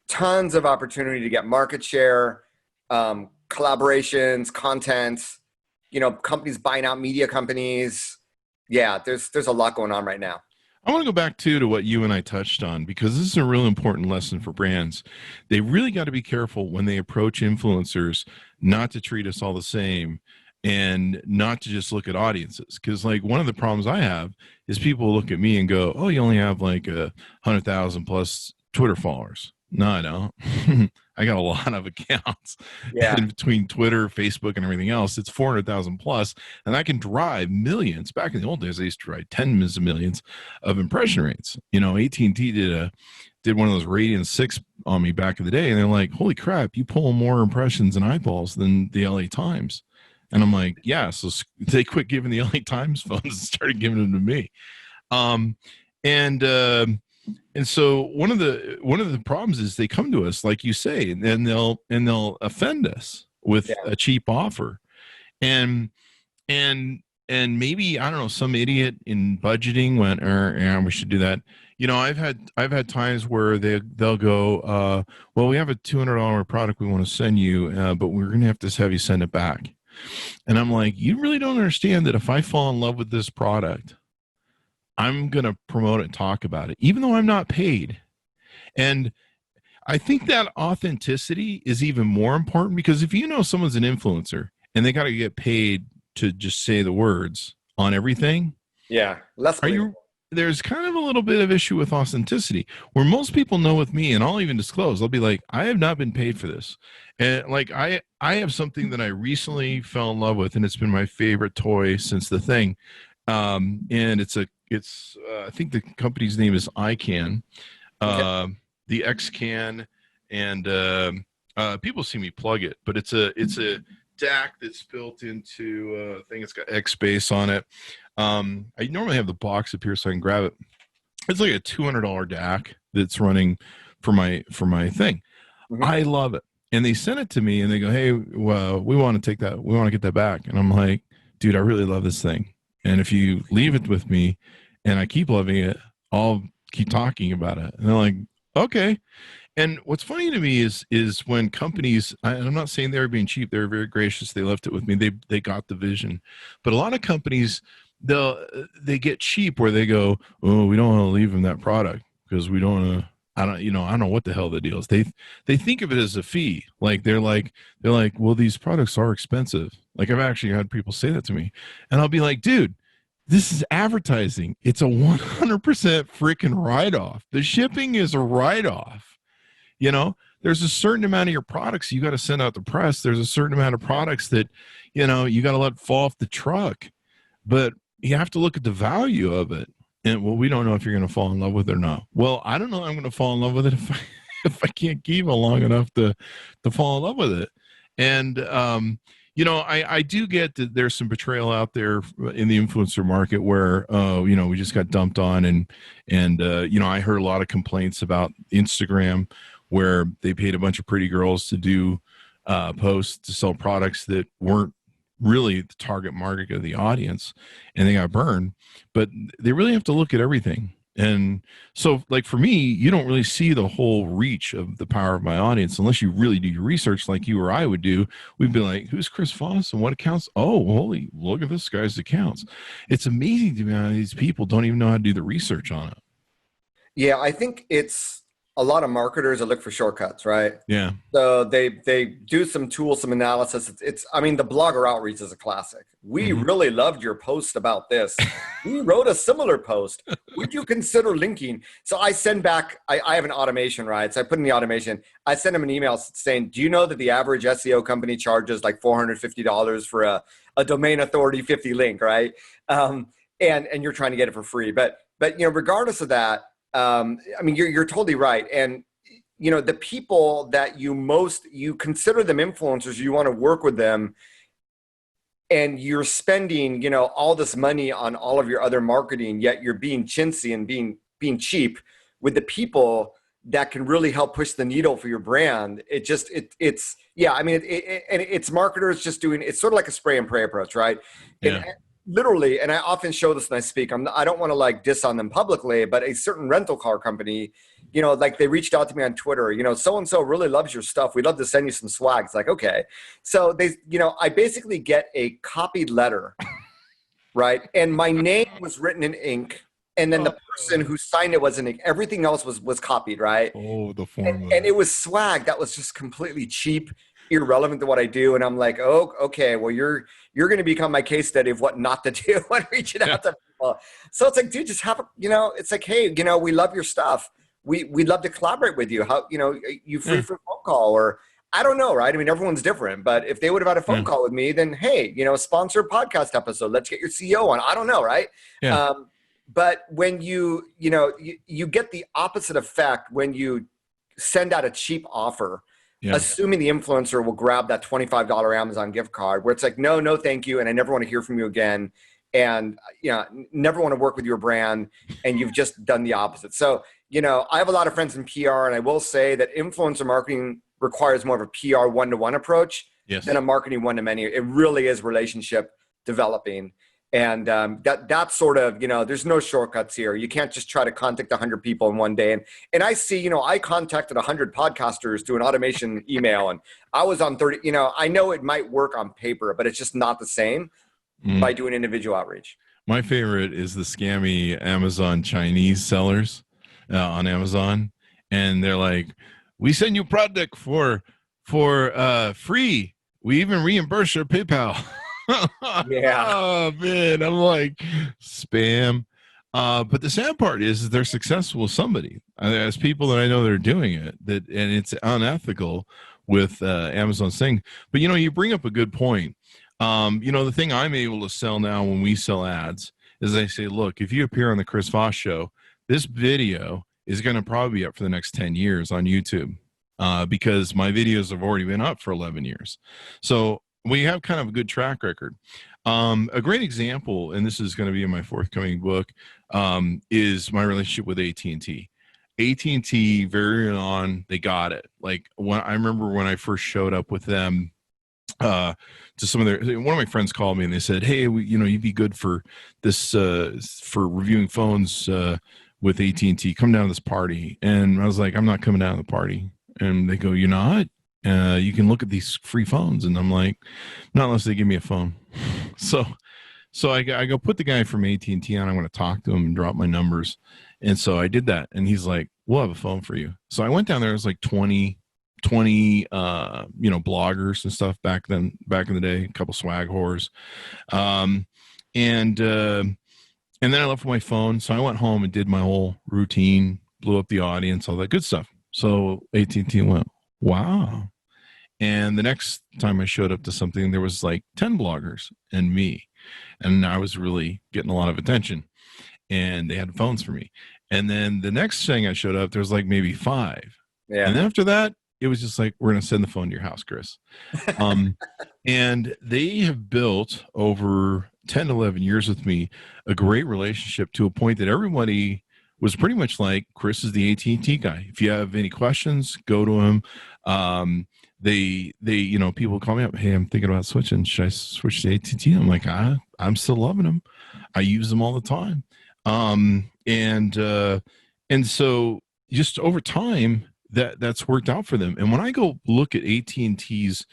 tons of opportunity to get market share, collaborations, content, companies buying out media companies. Yeah, there's a lot going on right now. I want to go back to what you and I touched on, because this is a real important lesson for brands. They really got to be careful when they approach influencers not to treat us all the same and not to just look at audiences. Because like one of the problems I have is people look at me and go, oh, you only have like 100,000 plus Twitter followers. No, I don't. I got a lot of accounts. Yeah. And between Twitter, Facebook, and everything else, it's 400,000 plus, and I can drive millions. Back in the old days, I used to drive tens of millions of impression rates. AT&T did one of those Radiant 6 on me back in the day, and they're like, "Holy crap, you pull more impressions and eyeballs than the LA Times." And I'm like, "Yeah." So they quit giving the LA Times phones and started giving them to me. And so one of the problems is they come to us, like you say, and they'll offend us with a cheap offer, and maybe, I don't know, some idiot in budgeting went, yeah, we should do that. I've had times where they'll go, well, we have a $200 product we want to send you, but we're gonna have to have you send it back. And I'm like, you really don't understand that if I fall in love with this product, I'm going to promote it and talk about it, even though I'm not paid. And I think that authenticity is even more important, because if someone's an influencer and they got to get paid to just say the words on everything. Yeah. There's kind of a little bit of issue with authenticity, where most people know with me, and I'll even disclose, I'll be like, I have not been paid for this. And like, I have something that I recently fell in love with, and it's been my favorite toy since the thing. And it's I think the company's name is ICANN, the XCAN, and people see me plug it, but it's a DAC that's built into I think it's got X-Base on it. I normally have the box up here so I can grab it. It's like a $200 DAC that's running for my thing. Mm-hmm. I love it. And they sent it to me and they go, hey, well, we want to take that. We want to get that back. And I'm like, dude, I really love this thing. And if you leave it with me and I keep loving it, I'll keep talking about it. And they're like, okay. And what's funny to me is when companies, I'm not saying they're being cheap, they're very gracious. They left it with me. They got the vision. But a lot of companies, they get cheap where they go, oh, we don't want to leave them that product because we don't want to, I don't know what the hell the deal is. They think of it as a fee. Like they're like, well, these products are expensive. Like I've actually had people say that to me, and I'll be like, dude, this is advertising. It's a 100% freaking write-off. The shipping is a write-off. There's a certain amount of your products you got to send out the press. There's a certain amount of products that, you got to let fall off the truck, but you have to look at the value of it. And well, we don't know if you're going to fall in love with it or not. Well, I don't know. I'm going to fall in love with it if I can't keep it long enough to fall in love with it. And, I do get that there's some betrayal out there in the influencer market where, we just got dumped on. And I heard a lot of complaints about Instagram where they paid a bunch of pretty girls to do posts to sell products that weren't really the target market of the audience, and they got burned. But they really have to look at everything. And so, like for me, you don't really see the whole reach of the power of my audience unless you really do your research like you or I would do. We'd be like, who's Chris Voss and what accounts? Oh, holy, look at this guy's accounts. It's amazing to me how these people don't even know how to do the research on it. Yeah, I think it's a lot of marketers that look for shortcuts, right? Yeah. So they do some tools, some analysis. The blogger outreach is a classic. We really loved your post about this. We wrote a similar post. Would you consider linking? So I send back, I have an automation, right? So I put in the automation. I send them an email saying, do you know that the average SEO company charges like $450 for a domain authority 50 link, right? And you're trying to get it for free. But regardless of that, you're totally right. And, the people that you consider them influencers, you want to work with them, and you're spending, all this money on all of your other marketing, yet you're being chintzy and being cheap with the people that can really help push the needle for your brand. It's marketers just doing, it's sort of like a spray and pray approach, right? Yeah. literally, and I often show this when I speak, I don't want to like diss on them publicly, but a certain rental car company, like they reached out to me on Twitter, so-and-so really loves your stuff. We'd love to send you some swag. It's like, okay. So they, I basically get a copied letter, right? And my name was written in ink. And then the person who signed it was in ink. Everything else was copied, right? Oh, the form. And it was swag that was just completely cheap, irrelevant to what I do. And I'm like, oh, okay, well, you're going to become my case study of what not to do when reaching out to people. So it's like, dude, just have it's like, hey, we love your stuff. We'd love to collaborate with you. How, you free for a phone call, or I don't know, right? I mean, everyone's different, but if they would have had a phone call with me, then hey, sponsor a podcast episode. Let's get your CEO on. I don't know, right? Yeah. But when you get the opposite effect when you send out a cheap offer, assuming the influencer will grab that $25 Amazon gift card, where it's like, no, thank you, and I never want to hear from you again, and never want to work with your brand, and you've just done the opposite. So I have a lot of friends in PR, and I will say that influencer marketing requires more of a PR one-to-one approach than a marketing one-to-many. It really is relationship developing. And that's sort of, there's no shortcuts here. You can't just try to contact 100 people in one day. And I see, I contacted 100 podcasters through an automation email, and I was on 30, I know it might work on paper, but it's just not the same by doing individual outreach. My favorite is the scammy Amazon Chinese sellers on Amazon. And they're like, we send you product for free. We even reimburse your PayPal. Yeah. Oh man, I'm like spam. But the sad part is they're successful with somebody. As people that I know that are doing it, and it's unethical with Amazon's thing. But you bring up a good point. The thing I'm able to sell now when we sell ads is I say, look, if you appear on the Chris Voss Show, this video is going to probably be up for the next 10 years on YouTube because my videos have already been up for 11 years. So we have kind of a good track record. A great example, and this is going to be in my forthcoming book, is my relationship with AT&T. AT&T, very early on, they got it. Like I remember when I first showed up with them to some of their, one of my friends called me and they said, hey, you'd be good for this, for reviewing phones with AT&T. Come down to this party. And I was like, I'm not coming down to the party. And they go, you're not? You can look at these free phones. And I'm like, not unless they give me a phone. So I go put the guy from AT&T on. I want to talk to him and drop my numbers. And so I did that. And he's like, we'll have a phone for you. So I went down there. It was like 20 bloggers and stuff back in the day, a couple swag whores. And then I left with my phone. So I went home and did my whole routine, blew up the audience, all that good stuff. So AT&T went, wow. And the next time I showed up to something, there was like 10 bloggers and me. And I was really getting a lot of attention. And they had phones for me. And then the next thing I showed up, there was like maybe 5. Yeah. And after that, it was just like, we're going to send the phone to your house, Chris. And they have built over 10, 11 years with me, a great relationship to a point that everybody was pretty much like, Chris is the AT&T guy. If you have any questions, go to him. They people call me up, hey, I'm thinking about switching. Should I switch to AT&T? I'm like, I'm still loving them. I use them all the time. And so just over time, that's worked out for them. And when I go look at AT&T's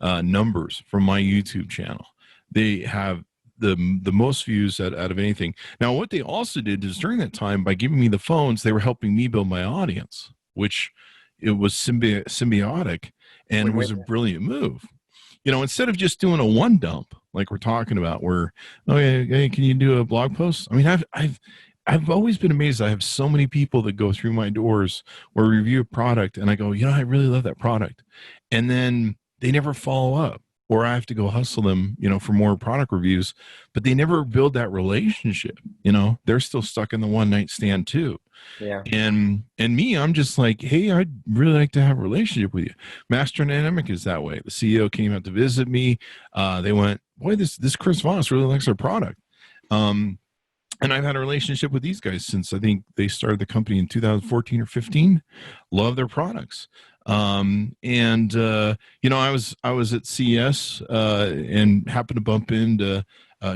numbers from my YouTube channel, they have the most views out of anything. Now, what they also did is during that time, by giving me the phones, they were helping me build my audience, which it was symbiotic and was a brilliant move. Instead of just doing a one dump like we're talking about, where, hey, can you do a blog post? I mean, I've always been amazed. I have so many people that go through my doors or review a product, and I go, I really love that product, and then they never follow up, or I have to go hustle them, for more product reviews, but they never build that relationship. They're still stuck in the one night stand too. Yeah. And me, I'm just like, hey, I'd really like to have a relationship with you. Master Dynamic is that way. The CEO came out to visit me. They went, boy, this Chris Voss really likes our product. And I've had a relationship with these guys since I think they started the company in 2014 or 15. Love their products. I was at CES and happened to bump into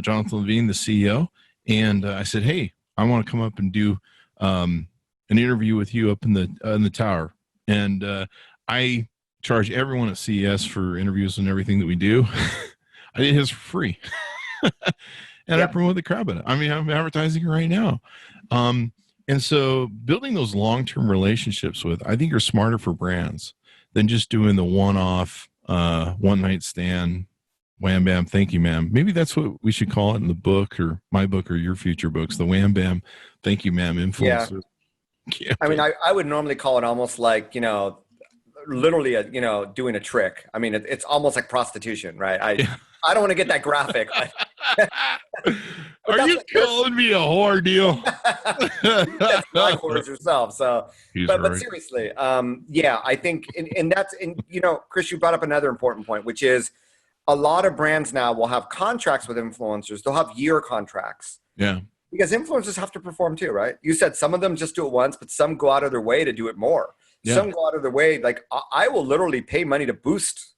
Jonathan Levine, the CEO. And I said, hey, I want to come up and do an interview with you up in the tower. And I charge everyone at CES for interviews and everything that we do. I did his for free. And I promote the crap out of it. I mean, I'm advertising it right now. And so building those long-term relationships I think are smarter for brands than just doing the one-off, one-night stand, wham, bam, thank you, ma'am. Maybe that's what we should call it in the book or my book or your future books, the wham, bam, thank you, ma'am influencers. Yeah. I mean, I would normally call it almost like, literally, doing a trick. I mean, it's almost like prostitution, right? I don't want to get that graphic. Are you calling me a whore, Neal? That's my words yourself. So, but seriously, I think, and that's, Chris, you brought up another important point, which is a lot of brands now will have contracts with influencers. They'll have year contracts. Yeah. Because influencers have to perform too, right? You said some of them just do it once, but some go out of their way to do it more. Yeah. Some go out of their way. Like I will literally pay money to boost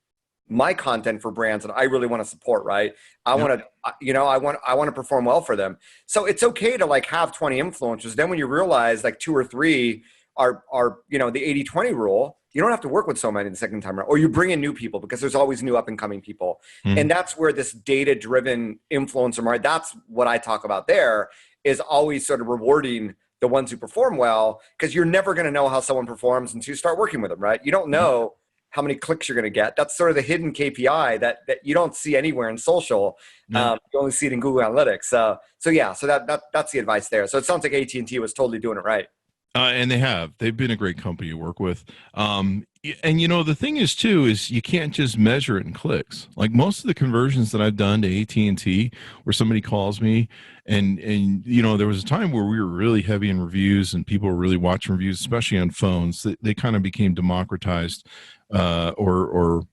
my content for brands that I really want to support, right? I want to perform well for them. So it's okay to like have 20 influencers. Then when you realize like 2 or 3 are the 80-20 rule, you don't have to work with so many the second time around, or you bring in new people because there's always new up and coming people. And that's where this data driven influencer market, that's what I talk about there, is always sort of rewarding the ones who perform well, because you're never going to know how someone performs until you start working with them, right? You don't know how many clicks you're going to get. That's sort of the hidden KPI that you don't see anywhere in social. You only see it in Google Analytics. So that's the advice there. So it sounds like AT&T was totally doing it right. And they've been a great company to work with. And the thing is too, is you can't just measure it in clicks. Like most of the conversions that I've done to AT&T where somebody calls me and there was a time where we were really heavy in reviews and people were really watching reviews, especially on phones. They kind of became democratized or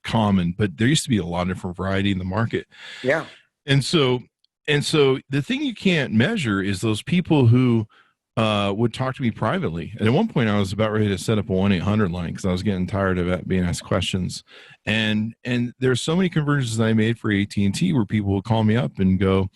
common, but there used to be a lot of different variety in the market. Yeah. And so the thing you can't measure is those people who would talk to me privately. And at one point I was about ready to set up a 1-800 line because I was getting tired of being asked questions. And there's so many conversions that I made for AT&T where people will call me up and go,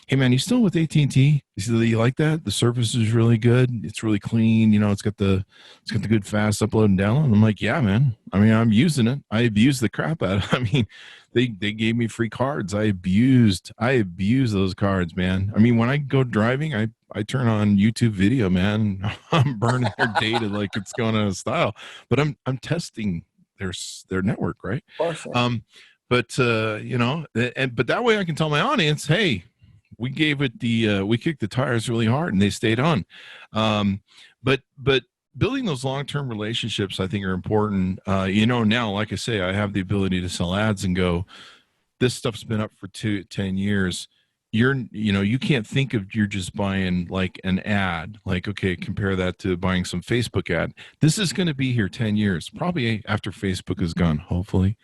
hey man, you still with AT&T? You like that? The surface is really good. It's really clean. It's got the good fast upload and download. And I'm like, yeah, man. I mean, I'm using it. I abused the crap out of it. I mean, they gave me free cards. I abused those cards, man. I mean, when I go driving, I turn on YouTube video, man. I'm burning their data like it's going out of style. But I'm testing their network, right? Awesome. But that way I can tell my audience, hey, we gave it we kicked the tires really hard and they stayed on. But building those long-term relationships, I think, are important. Now, like I say, I have the ability to sell ads and go, this stuff's been up for 10 years. You can't think of you're just buying like an ad, like, okay, compare that to buying some Facebook ad. This is going to be here 10 years, probably after Facebook is gone, hopefully.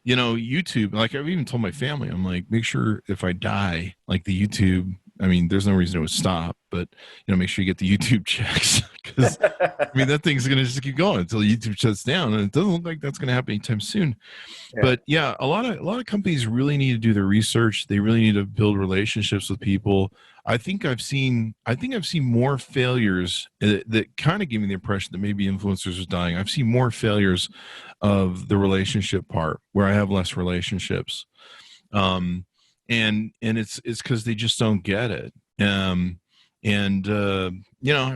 YouTube, like I've even told my family, I'm like, make sure if I die, like the YouTube, I mean, there's no reason it would stop, but make sure you get the YouTube checks because I mean, that thing's going to just keep going until YouTube shuts down. And it doesn't look like that's going to happen anytime soon. Yeah. But yeah, a lot of companies really need to do their research. They really need to build relationships with people. I think I've seen more failures that kind of give me the impression that maybe influencers are dying. I've seen more failures of the relationship part where I have less relationships. And it's because they just don't get it. I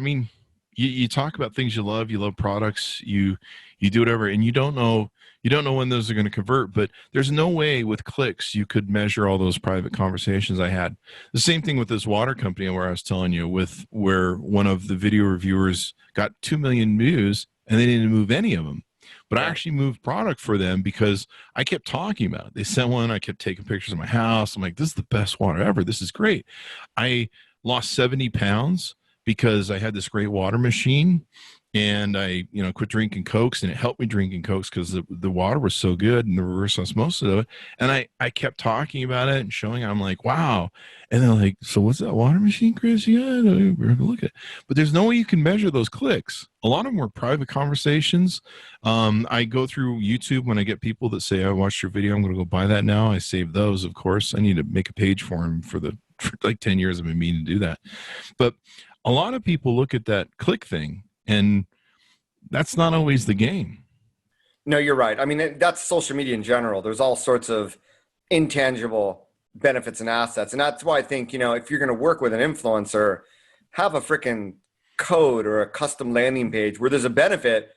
mean, you talk about things you love products, you do whatever, and you don't know when those are going to convert, but there's no way with clicks you could measure all those private conversations I had. The same thing with this water company where I was telling you where one of the video reviewers got 2 million views and they didn't move any of them. But I actually moved product for them because I kept talking about it. They sent one. I kept taking pictures of my house. I'm like, this is the best water ever. This is great. I lost 70 pounds because I had this great water machine. and I, quit drinking Cokes, and it helped me drinking Cokes because the water was so good and the reverse osmosis of it. And I kept talking about it and showing it. I'm like, wow. And they're like, so what's that water machine, Chris? Yeah, we're gonna look at it. But there's no way you can measure those clicks. A lot of them were private conversations. I go through YouTube when I get people that say, I watched your video, I'm going to go buy that now. I save those, of course. I need to make a page for them for like 10 years I've been meaning to do that. But a lot of people look at that click thing, and that's not always the game. No, you're right. I mean, that's social media in general. There's all sorts of intangible benefits and assets. And that's why I think, if you're going to work with an influencer, have a freaking code or a custom landing page where there's a benefit.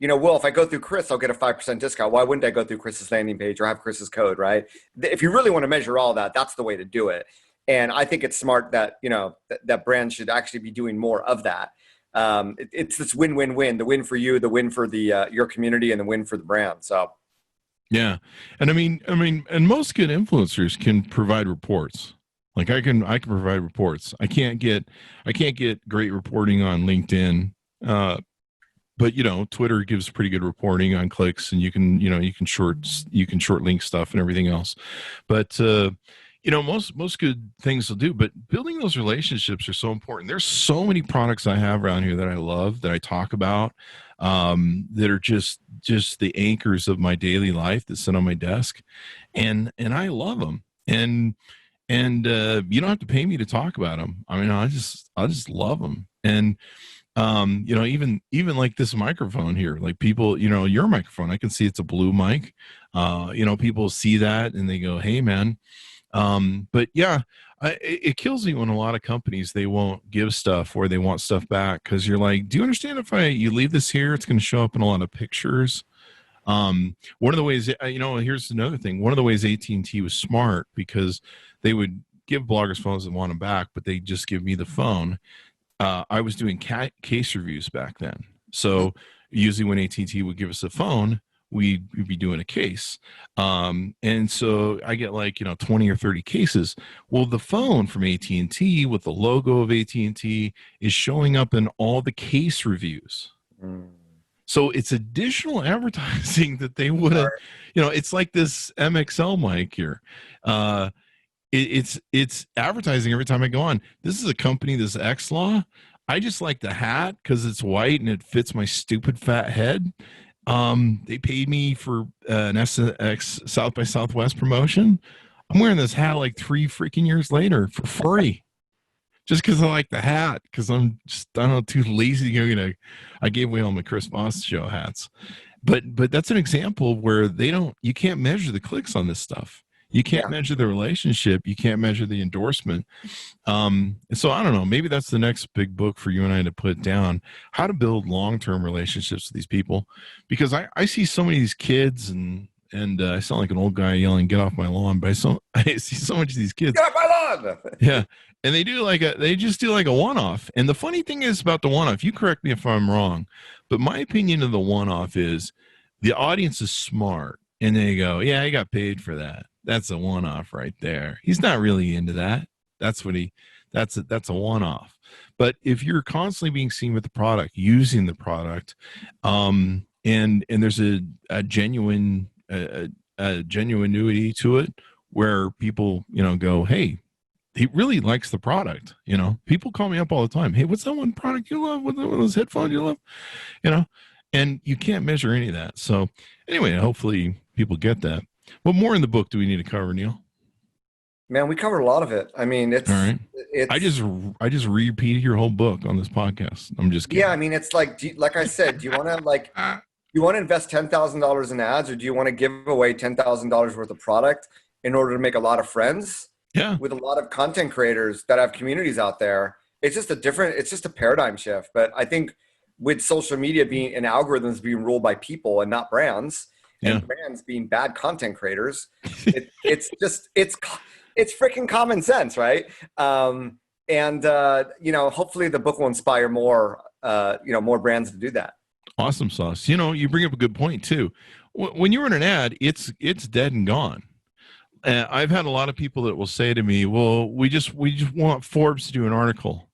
Well, if I go through Chris, I'll get a 5% discount. Why wouldn't I go through Chris's landing page or have Chris's code, right? If you really want to measure all that, that's the way to do it. And I think it's smart that, that brands should actually be doing more of that. It's this win-win-win, the win for you, the win for the your community, and the win for the brand. So yeah. And I mean and most good influencers can provide reports. Like I can provide reports. I can't get great reporting on LinkedIn, but Twitter gives pretty good reporting on clicks, and you can short link stuff and everything else. But most good things will do, but building those relationships are so important. There's so many products I have around here that I love, that I talk about, that are just the anchors of my daily life that sit on my desk, and I love them. And you don't have to pay me to talk about them. I mean, I just love them. And even like this microphone here, like people, your microphone, I can see it's a blue mic. People see that and they go, hey man. But yeah, it kills me when a lot of companies, they won't give stuff or they want stuff back. Cause you're like, do you understand if you leave this here, it's going to show up in a lot of pictures. One of the ways, here's another thing. One of the ways AT&T was smart, because they would give bloggers phones and want them back, but they just give me the phone. I was doing case reviews back then. So usually when AT&T would give us a phone, we'd be doing a case. And so I get 20 or 30 cases. Well, the phone from AT&T with the logo of AT&T is showing up in all the case reviews. So it's additional advertising that they would have, it's like this MXL mic here. It's advertising every time I go on. This is a company, this X-Law. I just like the hat because it's white and it fits my stupid fat head. They paid me for an SX South by Southwest promotion. I'm wearing this hat 3 freaking years later for free, just because I like the hat. Because I'm just, I don't know, too lazy to go. I gave away all my Chris Voss Show hats, but that's an example where you can't measure the clicks on this stuff. You can't measure the relationship. You can't measure the endorsement. So I don't know, maybe that's the next big book for you and I to put down, how to build long-term relationships with these people. Because I see so many of these kids, and I sound like an old guy yelling, get off my lawn, but I see so much of these kids. Get off my lawn! Yeah. And they just do like a one-off. And the funny thing is about the one-off, you correct me if I'm wrong, but my opinion of the one-off is the audience is smart and they go, yeah, I got paid for that. That's a one-off right there. He's not really into that. That's a one-off. But if you're constantly being seen with the product, using the product, and there's a genuine genuinity to it, where people, go, hey, he really likes the product. People call me up all the time. Hey, what's that one product you love? What's one of those headphones you love? And you can't measure any of that. So anyway, hopefully people get that. What more in the book do we need to cover, Neal? Man, we covered a lot of it. I mean, it's all right. I just repeated your whole book on this podcast. I'm just kidding. Yeah, I mean, it's like I said, do you want to invest $10,000 in ads, or do you want to give away $10,000 worth of product in order to make a lot of friends? Yeah. With a lot of content creators that have communities out there, it's just a paradigm shift. But I think with social media being and algorithms being ruled by people and not brands, and brands being bad content creators, it's freaking common sense, right? Hopefully the book will inspire more brands to do that. Awesome sauce. You bring up a good point too. When you run an ad, it's dead and gone. I've had a lot of people that will say to me, well, we just want Forbes to do an article.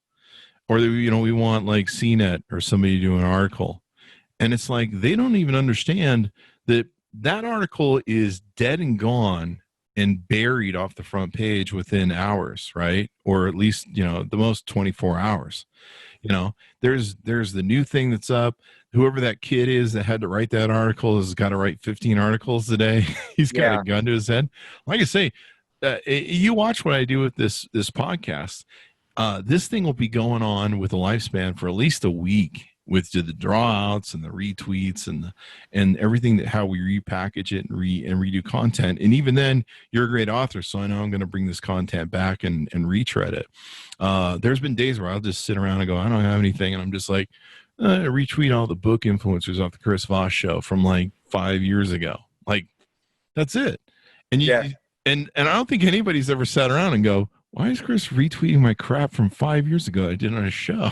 or we want like CNET or somebody to do an article. And it's like, they don't even understand that article is dead and gone and buried off the front page within hours, right? Or at least, the most 24 hours. There's the new thing that's up. Whoever that kid is that had to write that article has got to write 15 articles a day. He's got a gun to his head. Like I say, you watch what I do with this podcast. This thing will be going on with a lifespan for at least a week, with the drawouts and the retweets and everything, that how we repackage it and redo content. And even then, you're a great author, so I know I'm going to bring this content back and retread it. There's been days where I'll just sit around and go, I don't have anything, and I'm just like, retweet all the book influencers off the Chris Voss Show from like 5 years ago. Like, that's it. And and I don't think anybody's ever sat around and go, why is Chris retweeting my crap from 5 years ago I did on a show?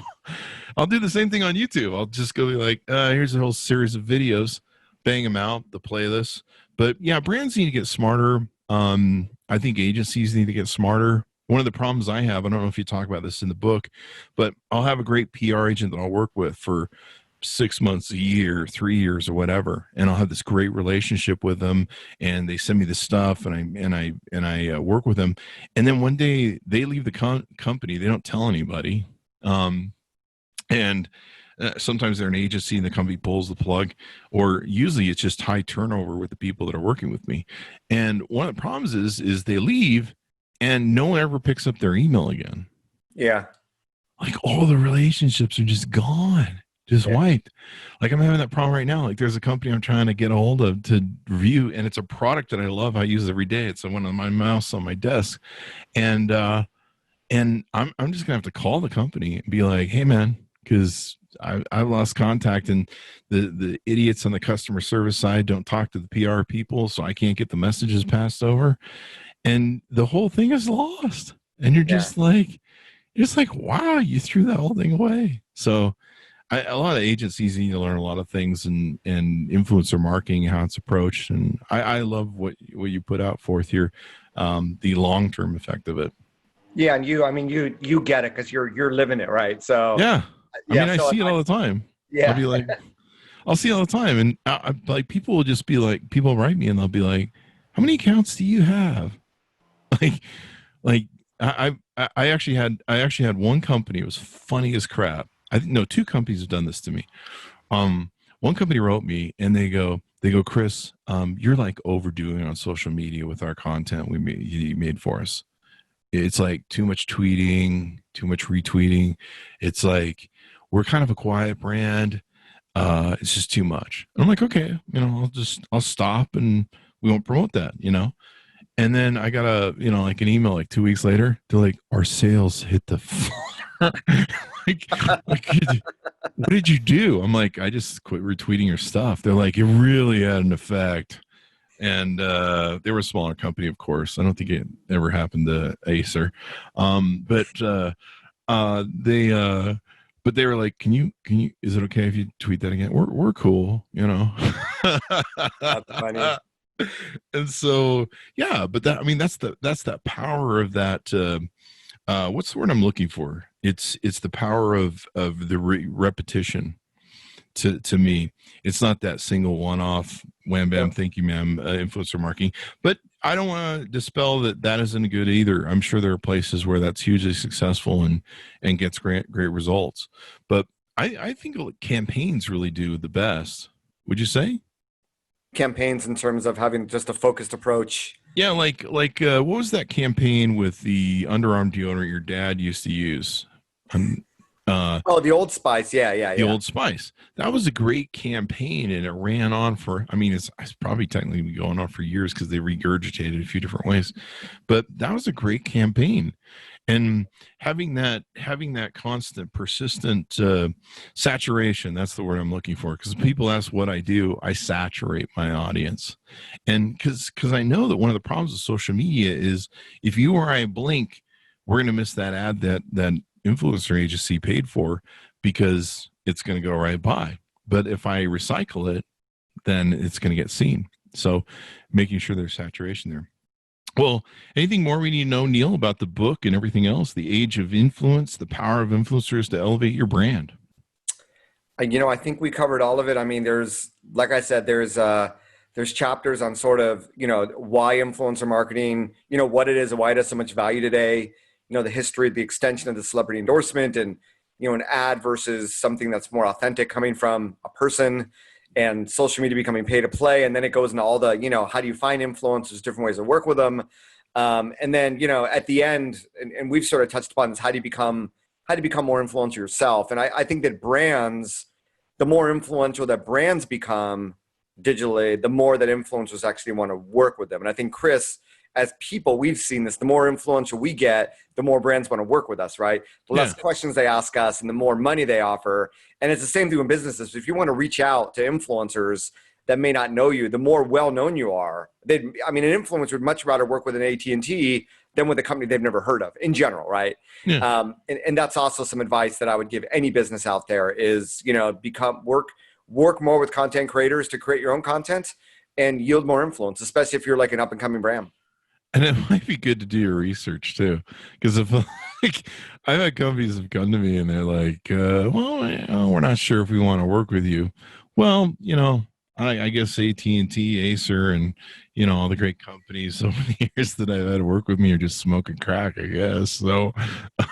I'll do the same thing on YouTube. I'll just go like, here's a whole series of videos, bang them out, the playlist. But yeah, brands need to get smarter. I think agencies need to get smarter. One of the problems I have, I don't know if you talk about this in the book, but I'll have a great PR agent that I'll work with for 6 months, a year, 3 years, or whatever, and I'll have this great relationship with them, and they send me this stuff, and I work with them, and then one day they leave the company. They don't tell anybody, and sometimes they're an agency and the company pulls the plug, or usually it's just high turnover with the people that are working with me. And one of the problems is they leave and no one ever picks up their email again. Yeah, like all the relationships are just gone. Just wiped. Like I'm having that problem right now. Like there's a company I'm trying to get a hold of to review, and it's a product that I love. I use every day. It's one of my mouse on my desk, and I'm just gonna have to call the company and be like, hey man, because I've lost contact, and the idiots on the customer service side don't talk to the PR people, so I can't get the messages passed over, and the whole thing is lost. And you're just like, wow, you threw that whole thing away. So. A lot of agencies need to learn a lot of things and influencer marketing, how it's approached. And I love what you put out forth here, the long-term effect of it. Yeah. And you get it because you're living it. Right. So yeah. I see it all the time. Yeah. I'll be like, I'll see it all the time. And like, people will just be like, people write me and they'll be like, how many accounts do you have? Like I actually had one company. It was funny as crap. Two companies have done this to me. One company wrote me and they go, Chris, you're like overdoing on social media with our content you made for us. It's like too much tweeting, too much retweeting. It's like, we're kind of a quiet brand. It's just too much. And I'm like, okay, I'll stop and we won't promote that, And then I got like an email like 2 weeks later. They're like, our sales hit the floor. like, what did you do? I'm like, I just quit retweeting your stuff. They're like, it really had an effect. And they were a smaller company, of course. I don't think it ever happened to Acer. But they were like, can you, is it okay if you tweet that again? We're cool, That's funny. And so, yeah, but that's that power of that. What's the word I'm looking for? It's the power of the repetition. To me, it's not that single one-off wham bam thank you ma'am influencer marketing. But I don't want to dispel that isn't good either. I'm sure there are places where that's hugely successful and gets great results. But I think campaigns really do the best. Would you say? Campaigns in terms of having just a focused approach. Yeah, like what was that campaign with the underarm deodorant your dad used to use? The Old Spice. Yeah. The Old Spice. That was a great campaign, and it ran on for, it's probably technically going on for years because they regurgitated a few different ways. But that was a great campaign. And having that constant, persistent saturation, that's the word I'm looking for. Because people ask what I do, I saturate my audience. And because I know that one of the problems with social media is if you or I blink, we're going to miss that ad that influencer agency paid for because it's going to go right by. But if I recycle it, then it's going to get seen. So making sure there's saturation there. Well, anything more we need to know, Neal, about the book and everything else? The age of influence, the power of influencers to elevate your brand. I think we covered all of it. I mean, like I said, there's chapters on sort of, why influencer marketing, what it is and why it has so much value today, the history, the extension of the celebrity endorsement, and, an ad versus something that's more authentic coming from a person, and social media becoming pay to play. And then it goes into all the, how do you find influencers, different ways to work with them. And then, at the end, and we've sort of touched upon this, how do you become more influential yourself? And I think that brands, the more influential that brands become digitally, the more that influencers actually want to work with them. And I think, Chris, as people, we've seen this, the more influential we get, the more brands want to work with us, right? The less questions they ask us and the more money they offer. And it's the same thing in businesses. If you want to reach out to influencers that may not know you, the more well-known you are, an influencer would much rather work with an AT&T than with a company they've never heard of in general, right? Yeah. And that's also some advice that I would give any business out there is, work more with content creators to create your own content and yield more influence, especially if you're like an up and coming brand. And it might be good to do your research too, because if I've had companies have come to me and they're like, we're not sure if we want to work with you. Well, I guess AT&T, Acer, and all the great companies over the years that I've had to work with me are just smoking crack, I guess. So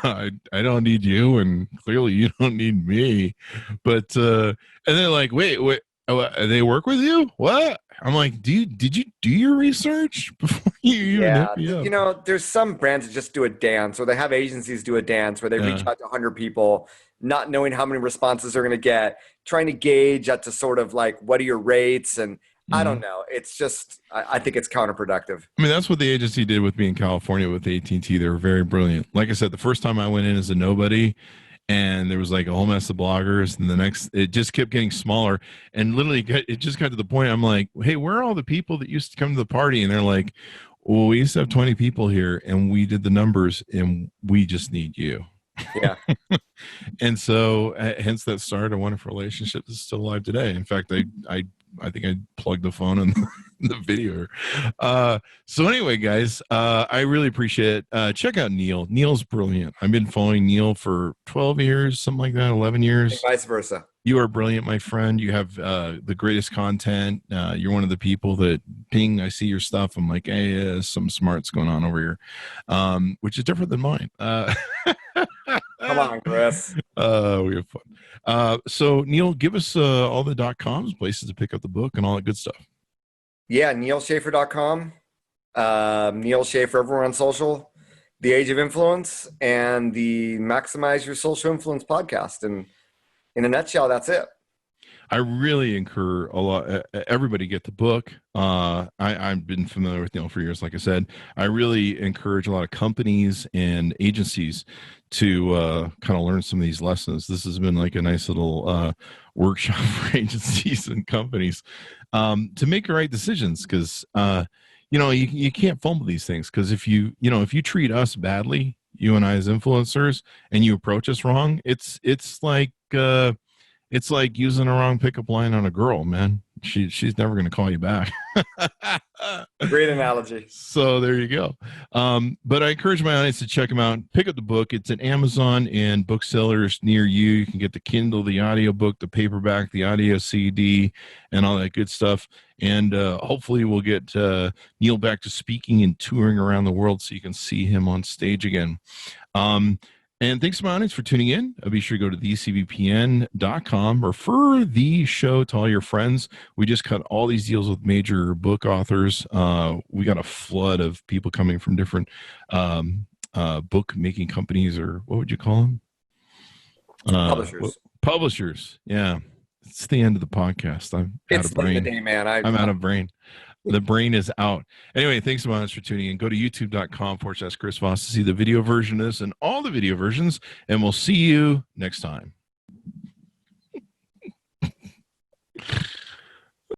I don't need you, and clearly you don't need me. But and they're like, wait, they work with you? What? I'm like, did you do your research before you even hit me up? There's some brands that just do a dance, or they have agencies do a dance where they reach out to 100 people, not knowing how many responses they're going to get, trying to gauge at to sort of like, what are your rates? And I don't know. It's just, I think it's counterproductive. I mean, that's what the agency did with me in California with AT&T. They were very brilliant. Like I said, the first time I went in as a nobody, and there was like a whole mess of bloggers, and it just kept getting smaller, and literally it just got to the point I'm like, hey, where are all the people that used to come to the party? And they're like, well, we used to have 20 people here, and we did the numbers, and we just need you. Yeah. And so hence that started a wonderful relationship that's still alive today. In fact, I think I plugged the phone in the video. So anyway, guys, I really appreciate it. Check out Neal. Neal's brilliant. I've been following Neal for 12 years, something like that, 11 years. And vice versa. You are brilliant, my friend. You have the greatest content. You're one of the people that ping, I see your stuff. I'm like, hey, there's some smarts going on over here, which is different than mine. Come on, Chris. We have fun. So Neal, give us all the .coms, places to pick up the book and all that good stuff. Yeah, nealschaffer.com, Neal Schaffer everywhere on social, The Age of Influence, and the Maximize Your Social Influence podcast. And in a nutshell, that's it. I really encourage everybody get the book. I've been familiar with Neal for years. Like I said, I really encourage a lot of companies and agencies to kind of learn some of these lessons. This has been like a nice little workshop for agencies and companies to make the right decisions, because you can't fumble these things. Because if you treat us badly, you and I as influencers, and you approach us wrong, it's like using a wrong pickup line on a girl, man. She's never going to call you back. Great analogy. So there you go. But I encourage my audience to check them out. Pick up the book. It's at Amazon and booksellers near you. You can get the Kindle, the audio book, the paperback, the audio CD, and all that good stuff. And hopefully we'll get Neal back to speaking and touring around the world so you can see him on stage again. And thanks to my audience for tuning in. Be sure to go to thecvpn.com. Refer the show to all your friends. We just cut all these deals with major book authors. We got a flood of people coming from different book making companies, or what would you call them? Publishers. Publishers. Yeah. It's the end of the podcast. I'm out of brain. Day, man. I'm out of brain. The brain is out. Anyway, thanks so much for tuning in. Go to youtube.com/Chris Voss to see the video version of this and all the video versions, and we'll see you next time.